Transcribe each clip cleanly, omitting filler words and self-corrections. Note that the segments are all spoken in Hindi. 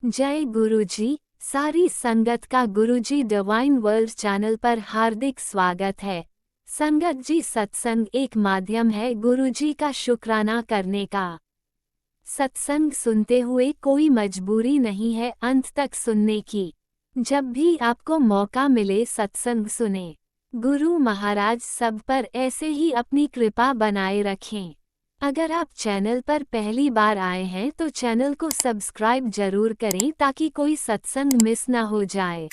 जय गुरुजी। सारी संगत का गुरुजी डिवाइन वर्ल्ड चैनल पर हार्दिक स्वागत है। संगत जी, सत्संग एक माध्यम है गुरुजी का शुक्राना करने का। सत्संग सुनते हुए कोई मजबूरी नहीं है अंत तक सुनने की। जब भी आपको मौका मिले सत्संग सुने। गुरु महाराज सब पर ऐसे ही अपनी कृपा बनाए रखें। अगर आप चैनल पर पहली बार आए हैं तो चैनल को सब्सक्राइब जरूर करें ताकि कोई सत्संग मिस ना हो जाए।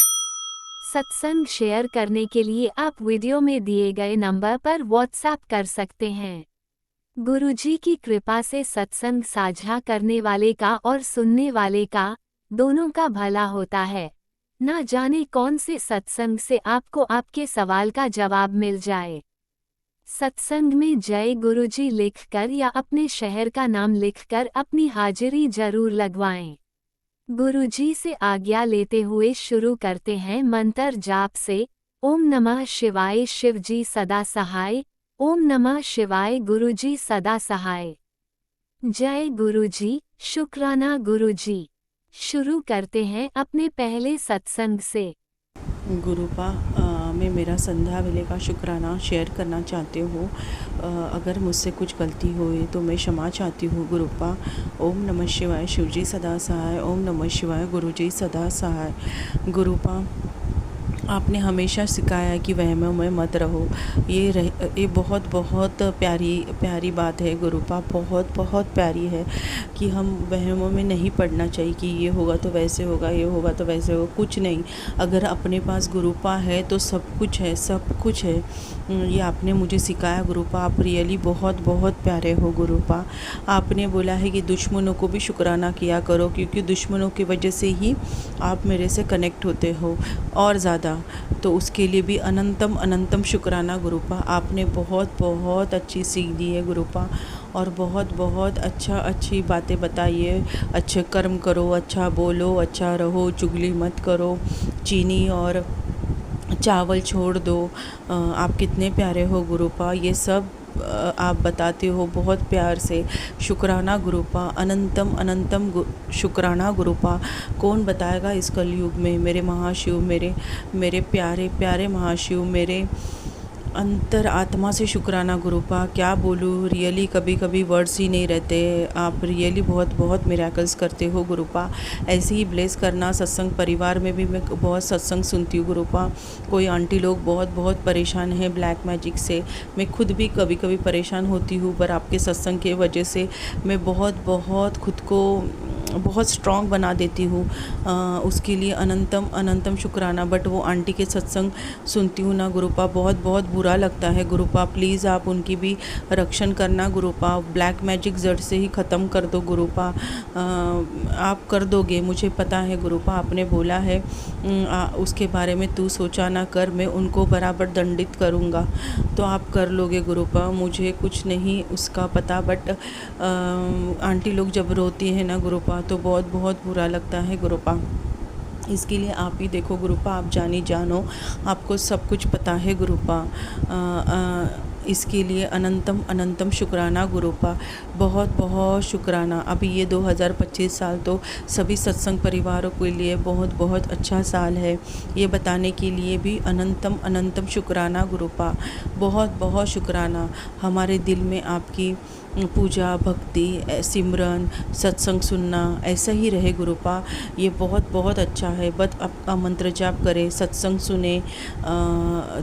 सत्संग शेयर करने के लिए आप वीडियो में दिए गए नंबर पर व्हाट्सएप कर सकते हैं। गुरुजी की कृपा से सत्संग साझा करने वाले का और सुनने वाले का दोनों का भला होता है। ना जाने कौन से सत्संग से आपको आपके सवाल का जवाब मिल जाए। सत्संग में जय गुरुजी लिखकर या अपने शहर का नाम लिखकर अपनी हाजिरी जरूर लगवाएं। गुरुजी से आज्ञा लेते हुए शुरू करते हैं मंत्र जाप से। ओम नमः शिवाय शिवजी सदा सहाय। ओम नमः शिवाय गुरुजी सदा सहाय। जय गुरुजी, शुक्राना गुरुजी। शुरू करते हैं अपने पहले सत्संग से। गुरुपा मैं मेरा संध्या वेले का शुक्राना शेयर करना चाहती हूँ। अगर मुझसे कुछ गलती हुई तो मैं क्षमा चाहती हूँ गुरुपा। ओम नमः शिवाय शिवजी सदा सहाय। ओम नमः शिवाय गुरुजी सदा सहाय। गुरुपा, आपने हमेशा सिखाया है कि वहमों में मत रहो। ये बहुत बहुत प्यारी बात है गुरुपा, बहुत बहुत प्यारी है कि हम वहमों में नहीं पड़ना चाहिए कि ये होगा तो वैसे होगा, ये होगा तो वैसे होगा। कुछ नहीं, अगर अपने पास गुरुपा है तो सब कुछ है, सब कुछ है। ये आपने मुझे सिखाया गुरुपा। आप रियली बहुत बहुत प्यारे हो गुरुपा। आपने बोला है कि दुश्मनों को भी शुक्राना किया करो, क्योंकि दुश्मनों की वजह से ही आप मेरे से कनेक्ट होते हो और ज़्यादा। तो उसके लिए भी अनंतम अनंतम शुक्राना गुरुपा। आपने बहुत बहुत अच्छी सीख दी है गुरुपा, और बहुत बहुत अच्छी बातें बताइए। अच्छे कर्म करो, अच्छा बोलो, अच्छा रहो, चुगली मत करो, चीनी और चावल छोड़ दो। आप कितने प्यारे हो गुरुपा। ये सब आप बताते हो बहुत प्यार से। शुक्राना गुरुपा, अनंतम अनंतम शुक्राना गुरुपा। कौन बताएगा इस कलयुग में मेरे महाशिव, मेरे प्यारे प्यारे महाशिव, मेरे अंतर आत्मा से शुक्राना गुरुपा। क्या बोलूँ, रियली कभी कभी वर्ड्स ही नहीं रहते। आप रियली बहुत बहुत मिरेकल्स करते हो गुरुपा। ऐसे ही ब्लेस करना। सत्संग परिवार में भी मैं बहुत सत्संग सुनती हूँ गुरुपा। कोई आंटी लोग बहुत बहुत परेशान हैं ब्लैक मैजिक से। मैं खुद भी कभी कभी परेशान होती हूँ, पर आपके सत्संग के वजह से मैं बहुत बहुत खुद को बहुत स्ट्रॉन्ग बना देती हूँ। उसके लिए अनंतम अनंतम शुक्राना। बट वो आंटी के सत्संग सुनती हूँ ना गुरुपा, बहुत बहुत बुरा लगता है गुरुपा। प्लीज़ आप उनकी भी रक्षण करना गुरुपा। ब्लैक मैजिक जड़ से ही ख़त्म कर दो गुरुपा। आप कर दोगे, मुझे पता है गुरुपा। आपने बोला है उसके बारे में तू सोचा ना कर, मैं उनको बराबर दंडित करूँगा। तो आप कर लोगे गुरुपा, मुझे कुछ नहीं उसका पता। बट आंटी लोग जब रोती है ना गुरुपा तो बहुत बहुत बुरा लगता है गुरुपा। इसके लिए आप ही देखो गुरुपा, आप जानो, आपको सब कुछ पता है गुरुपा। इसके लिए अनंतम अनंतम शुक्राना गुरुपा। बहुत बहुत शुक्राना। अभी ये 2025 साल तो सभी सत्संग परिवारों के लिए बहुत बहुत अच्छा साल है, ये बताने के लिए भी अनंतम अनंतम शुक्राना गुरुपा। बहुत बहुत शुक्राना। हमारे दिल में आपकी पूजा, भक्ति, सिमरन, सत्संग सुनना ऐसा ही रहे गुरुपा। ये बहुत बहुत अच्छा है। बस आपका मंत्र जाप करें, सत्संग सुने।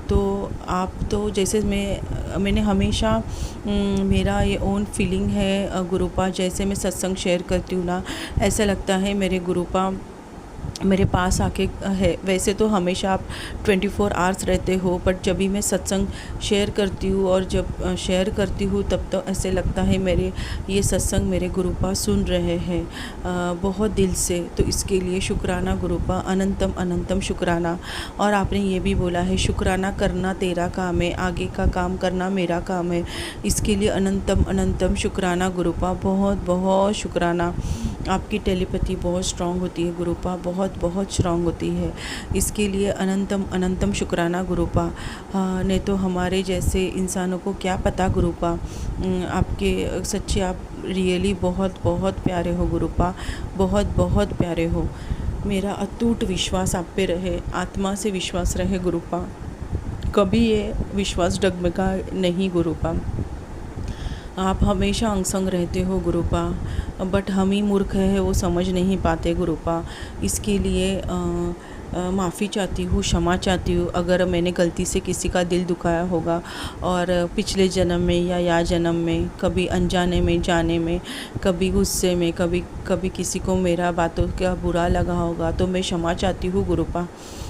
तो आप तो जैसे मैंने हमेशा मेरा ये ओन फीलिंग है गुरुपा। जैसे मैं सत्संग शेयर करती हूँ ना, ऐसा लगता है मेरे गुरुपा मेरे पास आके है। वैसे तो हमेशा आप 24 आवर्स रहते हो, बट जब भी मैं सत्संग शेयर करती हूँ और जब शेयर करती हूँ तब तो ऐसे लगता है मेरे ये सत्संग मेरे गुरुपा सुन रहे हैं बहुत दिल से। तो इसके लिए शुक्राना गुरुपा, अनंतम अनंतम शुक्राना। और आपने ये भी बोला है शुक्राना करना तेरा काम है, आगे का काम करना मेरा काम है। इसके लिए अनंतम अनंतम शुक्राना गुरुपा। बहुत बहुत शुक्राना। आपकी टेलीपैथी बहुत स्ट्रांग होती है गुरुपा, बहुत बहुत स्ट्रांग होती है। इसके लिए अनंतम अनंतम शुक्राना गुरुपा। नहीं तो हमारे जैसे इंसानों को क्या पता गुरुपा। आपके सच्चे आप रियली बहुत बहुत प्यारे हो गुरुपा, बहुत बहुत प्यारे हो। मेरा अटूट विश्वास आप पे रहे, आत्मा से विश्वास रहे गुरुपा, कभी ये विश्वास डगमगा नहीं गुरुपा। आप हमेशा अंग संग रहते हो गुरुपा, बट हम ही मूर्ख है वो समझ नहीं पाते गुरुपा। इसके लिए माफ़ी चाहती हूँ, क्षमा चाहती हूँ अगर मैंने गलती से किसी का दिल दुखाया होगा, और पिछले जन्म में या जन्म में, कभी अनजाने में, जाने में, कभी गुस्से में, कभी कभी किसी को मेरा बातों का बुरा लगा होगा, तो मैं क्षमा चाहती हूँ गुरुपा।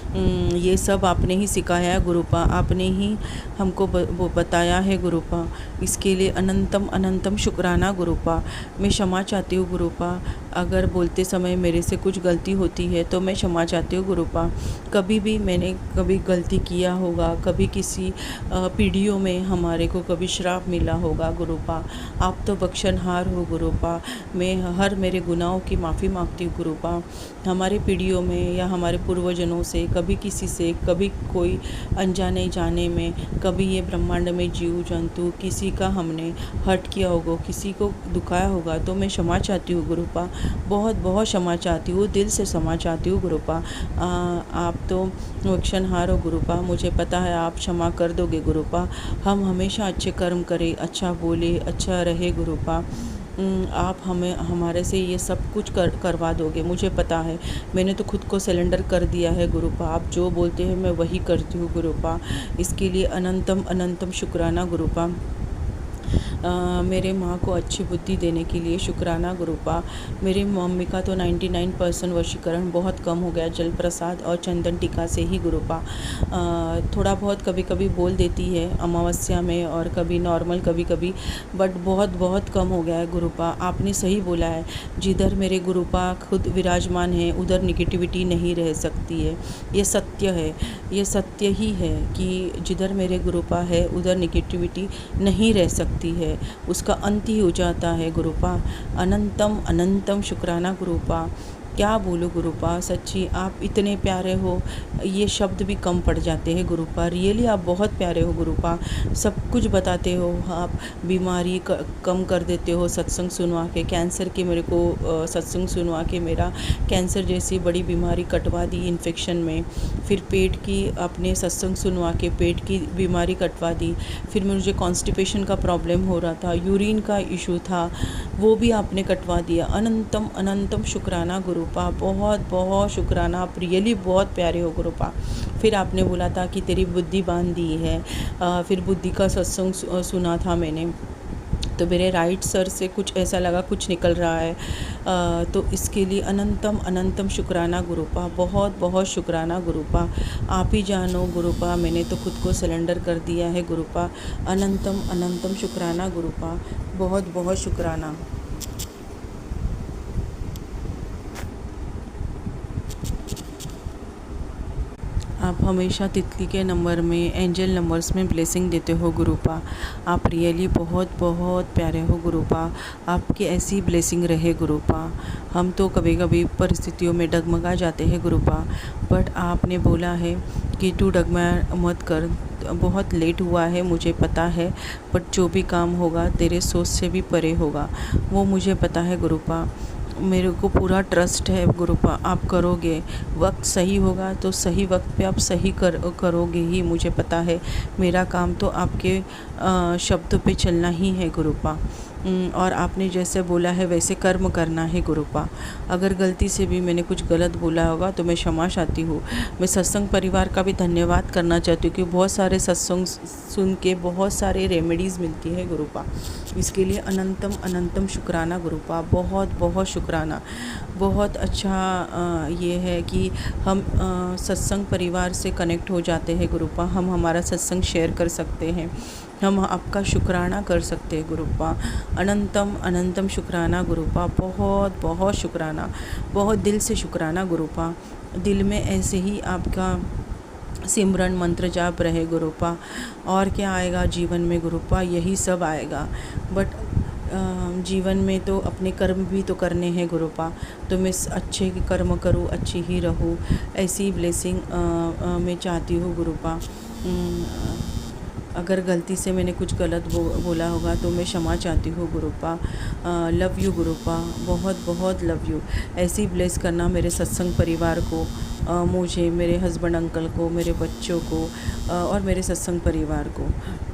ये सब आपने ही सिखाया है गुरुपा, आपने ही हमको वो बताया है गुरुपा। इसके लिए अनंतम अनंतम शुक्राना गुरुपा। मैं क्षमा चाहती हूँ गुरुपा, अगर बोलते समय मेरे से कुछ गलती होती है तो मैं क्षमा चाहती हूँ गुरुपा। कभी भी मैंने कभी गलती किया होगा, कभी किसी पीढ़ियों में हमारे को कभी श्राप मिला होगा गुरुपा, आप तो बख्शनहार हो गुरुपा। मैं हर मेरे गुनाहों की माफ़ी मांगती हूँ गुरुपा। हमारे पीढ़ियों में या हमारे पूर्वजनों से कभी किसी से, कभी कोई अनजाने जाने में, कभी ये ब्रह्मांड में जीव जंतु किसी का हमने हर्ट किया होगा, किसी को दुखाया होगा, तो मैं क्षमा चाहती हूँ गुरुपा, बहुत बहुत क्षमा चाहती हूँ, दिल से क्षमा चाहती हूँ गुरुपा। आप तो बख्शनहार हो गुरुपा, मुझे पता है आप क्षमा कर दोगे गुरुपा। हम हमेशा अच्छे कर्म करें, अच्छा बोले, अच्छा रहे गुरुपा। आप हमें हमारे से ये सब कुछ करवा दोगे, मुझे पता है। मैंने तो खुद को सिलेंडर कर दिया है गुरुपा, आप जो बोलते हैं मैं वही करती हूँ गुरुपा। इसके लिए अनंतम अनंतम शुक्राना गुरुपा। मेरे माँ को अच्छी बुद्धि देने के लिए शुक्राना गुरुपा। मेरी मम्मी का तो 99% वशीकरण बहुत कम हो गया, जल प्रसाद और चंदन टीका से ही गुरुपा। थोड़ा बहुत कभी कभी बोल देती है अमावस्या में, और कभी नॉर्मल कभी कभी, बट बहुत बहुत कम हो गया है गुरुपा। आपने सही बोला है, जिधर मेरे गुरुपा खुद विराजमान है उधर निगेटिविटी नहीं रह सकती है। ये सत्य है, ये सत्य ही है कि जिधर मेरे गुरुपा है उधर निगेटिविटी नहीं रह सकती है, उसका अंत ही हो जाता है गुरुपा। अनंतम अनंतम शुक्राना गुरुपा। क्या बोलूँ गुरुपा, सच्ची आप इतने प्यारे हो, ये शब्द भी कम पड़ जाते हैं गुरुपा। रियली आप बहुत प्यारे हो गुरुपा, सब कुछ बताते हो आप, बीमारी कम कर देते हो सत्संग सुनवा के। कैंसर की मेरे को सत्संग सुनवा के मेरा कैंसर जैसी बड़ी बीमारी कटवा दी इन्फेक्शन में। फिर पेट की आपने सत्संग सुनवा के पेट की बीमारी कटवा दी। फिर मुझे कॉन्स्टिपेशन का प्रॉब्लम हो रहा था, यूरिन का इशू था, वो भी आपने कटवा दिया। अनंतम अनंतम शुक्राना गुरुपा, बहुत बहुत शुक्राना, आप रियली बहुत प्यारे हो गुरुपा। फिर आपने बोला था कि तेरी बुद्धि बांध दी है, फिर बुद्धि का सत्संग सुना था मैंने, तो मेरे राइट सर से कुछ ऐसा लगा कुछ निकल रहा है। तो इसके लिए अनंतम अनंतम शुक्राना गुरुपा, बहुत बहुत शुक्राना गुरुपा। आप ही जानो गुरुपा, मैंने तो खुद को सिलेंडर कर दिया है गुरुपा। अनंतम अनंतम शुक्राना गुरुपा, बहुत बहुत शुक्राना। आप हमेशा तितली के नंबर में, एंजल नंबर्स में ब्लेसिंग देते हो गुरुपा। आप रियली बहुत बहुत प्यारे हो गुरुपा, आपकी ऐसी ब्लेसिंग रहे गुरुपा। हम तो कभी कभी परिस्थितियों में डगमगा जाते हैं गुरुपा, बट आपने बोला है कि तू डगमगा मत कर। बहुत लेट हुआ है मुझे पता है, बट जो भी काम होगा तेरे सोच से भी परे होगा, वो मुझे पता है गुरुपा। मेरे को पूरा ट्रस्ट है गुरुपा, आप करोगे। वक्त सही होगा तो सही वक्त पे आप सही करोगे ही, मुझे पता है। मेरा काम तो आपके शब्दों पे चलना ही है गुरुपा, और आपने जैसे बोला है वैसे कर्म करना है गुरुपा। अगर गलती से भी मैंने कुछ गलत बोला होगा तो मैं क्षमा चाहती हूँ। मैं सत्संग परिवार का भी धन्यवाद करना चाहती हूँ कि बहुत सारे सत्संग सुन के बहुत सारे रेमेडीज़ मिलती है गुरुपा। इसके लिए अनंतम अनंतम शुक्राना गुरुपा, बहुत बहुत शुक्राना। बहुत अच्छा ये है कि हम सत्संग परिवार से कनेक्ट हो जाते हैं गुरुपा, हम हमारा सत्संग शेयर कर सकते हैं, हम आपका शुक्राना कर सकते हैं गुरुपा। अनंतम अनंतम शुक्राना गुरुपा, बहुत बहुत शुक्राना, बहुत दिल से शुक्राना गुरुपा। दिल में ऐसे ही आपका सिमरन मंत्र जाप रहे गुरुपा, और क्या आएगा जीवन में गुरुपा, यही सब आएगा। बट जीवन में तो अपने कर्म भी तो करने हैं गुरुपा, तो मैं अच्छे कर्म करूँ, अच्छी ही रहूँ, ऐसी ब्लेसिंग मैं चाहती हूँ गुरुपा। अगर गलती से मैंने कुछ गलत बोला होगा तो मैं क्षमा चाहती हूँ गुरुपा। लव यू गुरुपा, बहुत बहुत लव यू। ऐसे ही ब्लेस करना मेरे सत्संग परिवार को, मुझे, मेरे हस्बैंड अंकल को, मेरे बच्चों को, और मेरे सत्संग परिवार को।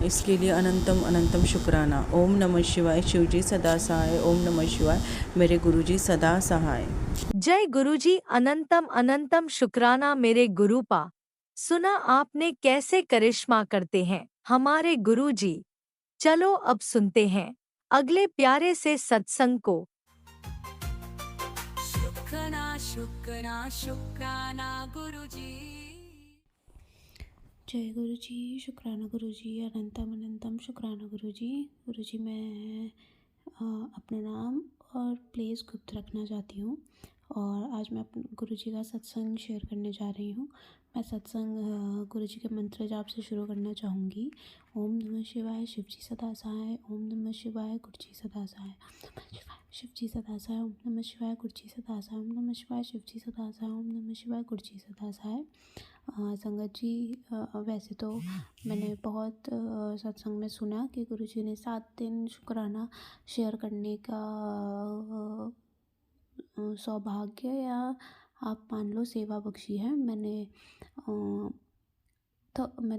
इसके लिए अनंतम अनंतम शुक्राना। ओम नमः शिवाय। शिवजी सदा सहाय। ओम नमः शिवाय। मेरे गुरुजी सदा सहाय। जय गुरुजी। अनंतम अनंतम शुक्राना मेरे गुरुपा। सुना आपने कैसे करिश्मा करते हैं हमारे गुरुजी। चलो अब सुनते हैं अगले प्यारे से सत्संग को। शुक्राना शुक्राना शुक्राना गुरुजी। जय गुरु जी। शुक्राना गुरु जी। अनंतम अनंतम शुक्राना गुरु जी। गुरु जी, मैं अपना नाम और प्लेस गुप्त रखना चाहती हूँ और आज मैं अपने गुरु जी का सत्संग शेयर करने जा रही हूँ। मैं सत्संग गुरु जी के मंत्र जाप से शुरू करना चाहूँगी। ओम नमः शिवाय। शिव जी सदा सहाय। ओम नमः शिवाय। गुरु जी सदा सहाय। ओम नमः शिवाय। शिव जी सदा सहाय। ओम नमः शिवाय। गुरु जी सदा सहाय। ओम नमः शिवाय। शिव जी सदा सहाय। ओम नमः शिवाय। गुरु जी सदा सहाय। संगत जी, वैसे तो मैंने बहुत सत्संग में सुना कि गुरु जी ने 7 दिन शुक्राना शेयर करने का सौभाग्य या आप मान लो सेवा बख्शी है। मैंने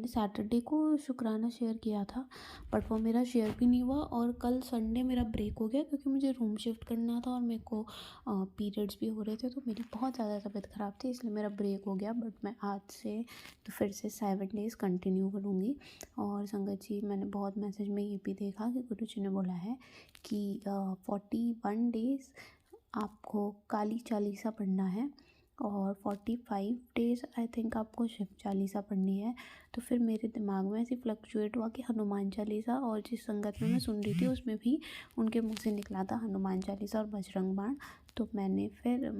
सैटरडे को शुक्राना शेयर किया था, बट वो मेरा शेयर भी नहीं हुआ और कल संडे मेरा ब्रेक हो गया क्योंकि मुझे रूम शिफ्ट करना था और मेरे को पीरियड्स भी हो रहे थे, तो मेरी बहुत ज़्यादा तबीयत ख़राब थी, इसलिए मेरा ब्रेक हो गया। बट मैं आज से तो फिर से 7 डेज़ कंटिन्यू करूँगी। और संगत जी, मैंने बहुत मैसेज में ये भी देखा कि गुरु जी ने बोला है कि 41 डेज़ आपको काली चालीसा पढ़ना है और 45 डेज़ आई थिंक आपको शिव चालीसा पढ़नी है। तो फिर मेरे दिमाग में ऐसे फ्लक्चुएट हुआ कि हनुमान चालीसा, और जिस संगत में मैं सुन रही थी उसमें भी उनके मुंह से निकला था हनुमान चालीसा और बजरंग बाण। तो मैंने फिर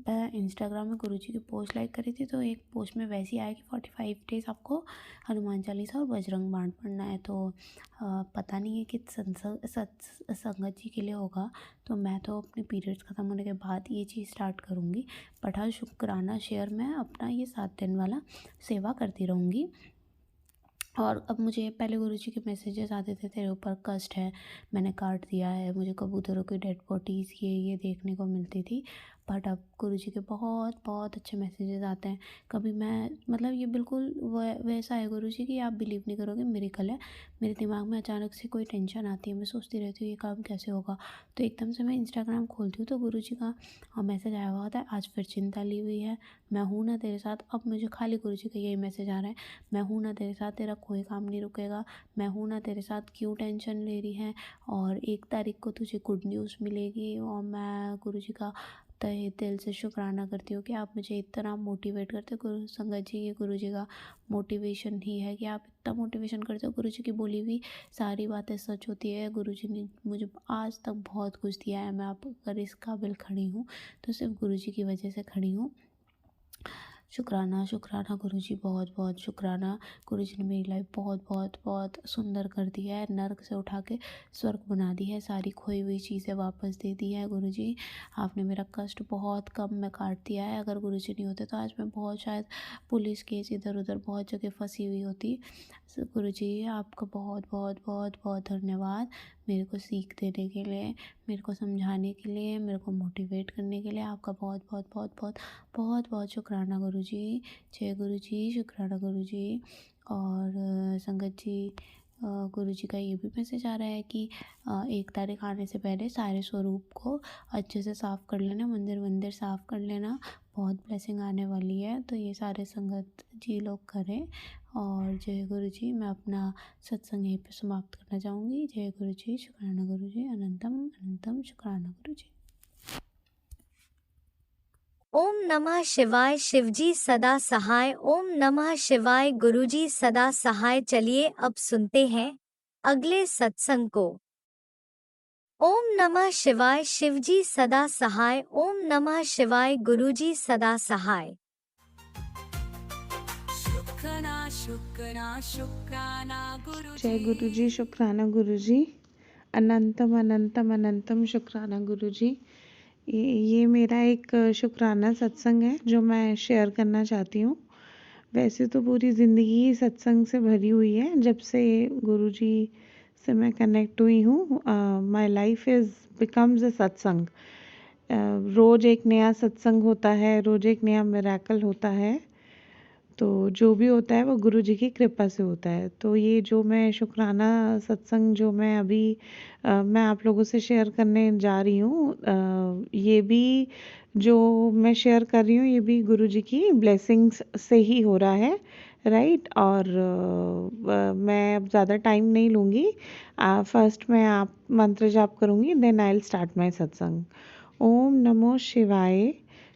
मैं इंस्टाग्राम में गुरुजी की पोस्ट लाइक करी थी, तो एक पोस्ट में वैसे ही आया कि 45 डेज़ आपको हनुमान चालीसा और बजरंग बाण पढ़ना है। तो पता नहीं है कि संगत जी के लिए होगा, तो मैं तो अपने पीरियड्स ख़त्म होने के बाद ये चीज़ स्टार्ट करूँगी। बट हाँ, शुक्राना शेयर मैं अपना ये 7 दिन वाला सेवा करती रहूँगी। और अब मुझे पहले गुरुजी के मैसेजेस आते थे, तेरे ऊपर कष्ट है, मैंने काट दिया है, मुझे कबूतरों की डेड बॉडीज़ ये देखने को मिलती थी। बट अब गुरुजी के बहुत बहुत अच्छे मैसेजेस आते हैं। कभी मैं मतलब ये बिल्कुल वैसा है गुरुजी कि आप बिलीव नहीं करोगे, मिरेकल है। मेरे दिमाग में अचानक से कोई टेंशन आती है, मैं सोचती रहती हूँ ये काम कैसे होगा, तो एकदम से मैं इंस्टाग्राम खोलती हूँ तो गुरुजी का मैसेज आया हुआ होता है, आज फिर चिंता ली हुई है, मैं हूँ ना तेरे साथ। अब मुझे खाली गुरुजी का यही मैसेज आ रहा है, मैं हूँ ना तेरे साथ, तेरा कोई काम नहीं रुकेगा, मैं हूँ ना तेरे साथ, क्यों टेंशन ले रही है, और 1 तारीख को तुझे गुड न्यूज़ मिलेगी। और मैं गुरुजी का तहे दिल से शुक्राना करती हूँ कि आप मुझे इतना मोटिवेट करते हो। गुरु संगत जी, ये गुरुजी का मोटिवेशन ही है कि आप इतना मोटिवेशन करते हो। गुरुजी की बोली हुई सारी बातें सच होती है। गुरुजी ने मुझे आज तक बहुत कुछ दिया है, मैं आप अगर इस काबिल खड़ी हूँ तो सिर्फ गुरुजी की वजह से खड़ी हूँ। शुक्राना शुक्राना गुरुजी, बहुत बहुत शुक्राना। गुरुजी ने मेरी लाइफ बहुत बहुत बहुत सुंदर कर दिया है, नर्क से उठा के स्वर्ग बना दी है, सारी खोई हुई चीज़ें वापस दे दी है। गुरुजी, आपने मेरा कष्ट बहुत कम में काट दिया है। अगर गुरुजी नहीं होते तो आज मैं बहुत शायद पुलिस केस इधर उधर बहुत जगह फंसी हुई होती। गुरुजी, आपका बहुत बहुत बहुत बहुत धन्यवाद मेरे को सीख देने के लिए, मेरे को समझाने के लिए, मेरे को मोटिवेट करने के लिए। आपका बहुत बहुत बहुत बहुत बहुत बहुत शुक्राना गुरुजी। जय गुरुजी। शुक्राना गुरुजी। और संगत जी, गुरुजी का ये भी मैसेज आ रहा है कि 1 तारीख आने से पहले सारे स्वरूप को अच्छे से साफ़ कर लेना, मंदिर साफ़ कर लेना, बहुत ब्लेसिंग आने वाली है। तो ये सारे संगत जी लोग करें। और जय गुरुजी। मैं अपना सत्संग यहीं पे समाप्त करना चाहूँगी। जय गुरुजी। शुक्राना गुरुजी। अनंतम अनंतम शुक्राना गुरुजी। ओम नमः शिवाय। शिवजी सदा सहाय। ओम नमः शिवाय। गुरुजी सदा सहाय। चलिए अब सुनते हैं अगले सत्संग को। ओम नमः शिवाय। शिवजी सदा सहाय। ओम नमः शिवाय। गुरुजी सदा सहाय। शुक्राना शुक्राना शुक्राना गुरुजी। जय गुरु जी। शुक्राना गुरु जी। अनंतम अनंतम अनंतम शुक्राना गुरु जी। ये मेरा एक शुक्राना सत्संग है जो मैं शेयर करना चाहती हूँ। वैसे तो पूरी ज़िंदगी ही सत्संग से भरी हुई है। जब से गुरुजी से मैं कनेक्ट हुई हूँ, my life is becomes a सत्संग। रोज़ एक नया सत्संग होता है, रोज़ एक नया मिरेकल होता है। तो जो भी होता है वो गुरु जी की कृपा से होता है। तो ये जो मैं शुक्राना सत्संग जो मैं अभी मैं आप लोगों से शेयर करने जा रही हूँ, ये भी जो मैं शेयर कर रही हूँ ये भी गुरु जी की ब्लेसिंग्स से ही हो रहा है, राइट। और मैं अब ज़्यादा टाइम नहीं लूँगी। फर्स्ट मैं आप मंत्र जाप करूँगी, then I will start my satsang. ओम नमो शिवाय,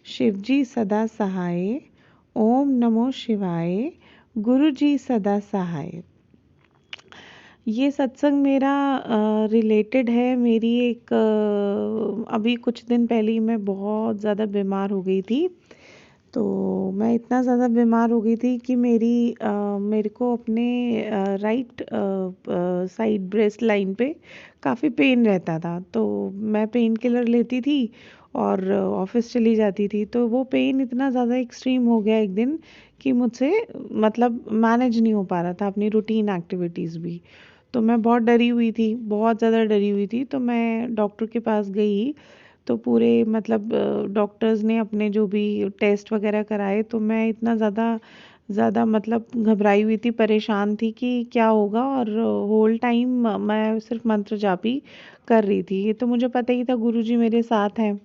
शिवजी सदा सहाय। ओम नमो शिवाय, गुरु जी सदा सहाय। ये सत्संग मेरा रिलेटेड है मेरी एक अभी कुछ दिन पहले ही मैं बहुत ज़्यादा बीमार हो गई थी। तो मैं इतना ज़्यादा बीमार हो गई थी कि मेरे को अपने राइट साइड ब्रेस्ट लाइन पे काफ़ी पेन रहता था। तो मैं पेन किलर लेती थी और ऑफिस चली जाती थी। तो वो पेन इतना ज़्यादा एक्सट्रीम हो गया एक दिन कि मुझसे मतलब मैनेज नहीं हो पा रहा था अपनी रूटीन एक्टिविटीज़ भी। तो मैं बहुत डरी हुई थी, बहुत ज़्यादा डरी हुई थी। तो मैं डॉक्टर के पास गई। तो पूरे मतलब डॉक्टर्स ने अपने जो भी टेस्ट वगैरह कराए। तो मैं इतना ज़्यादा ज़्यादा मतलब घबराई हुई थी, परेशान थी कि क्या होगा। और होल टाइम मैं सिर्फ मंत्र जाप ही कर रही थी। ये तो मुझे पता ही था गुरुजी मेरे साथ हैं।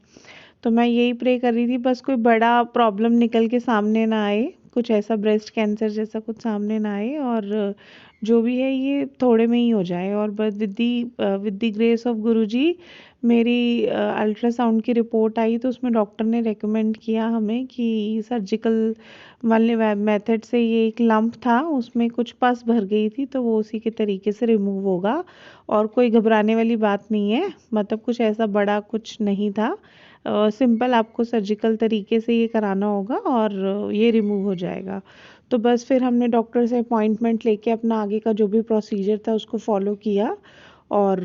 तो मैं यही प्रे कर रही थी बस कोई बड़ा प्रॉब्लम निकल के सामने ना आए, कुछ ऐसा ब्रेस्ट कैंसर जैसा कुछ सामने ना आए, और जो भी है ये थोड़े में ही हो जाए। और बस विद द ग्रेस ऑफ गुरुजी मेरी अल्ट्रासाउंड की रिपोर्ट आई। तो उसमें डॉक्टर ने रेकमेंड किया हमें कि सर्जिकल वाले मेथड से, ये एक लंप था उसमें कुछ पस भर गई थी तो वो उसी के तरीके से रिमूव होगा। और कोई घबराने वाली बात नहीं है, मतलब कुछ ऐसा बड़ा कुछ नहीं था। सिंपल आपको सर्जिकल तरीके से ये कराना होगा और ये रिमूव हो जाएगा। तो बस फिर हमने डॉक्टर से अपॉइंटमेंट लेके अपना आगे का जो भी प्रोसीजर था उसको फॉलो किया। और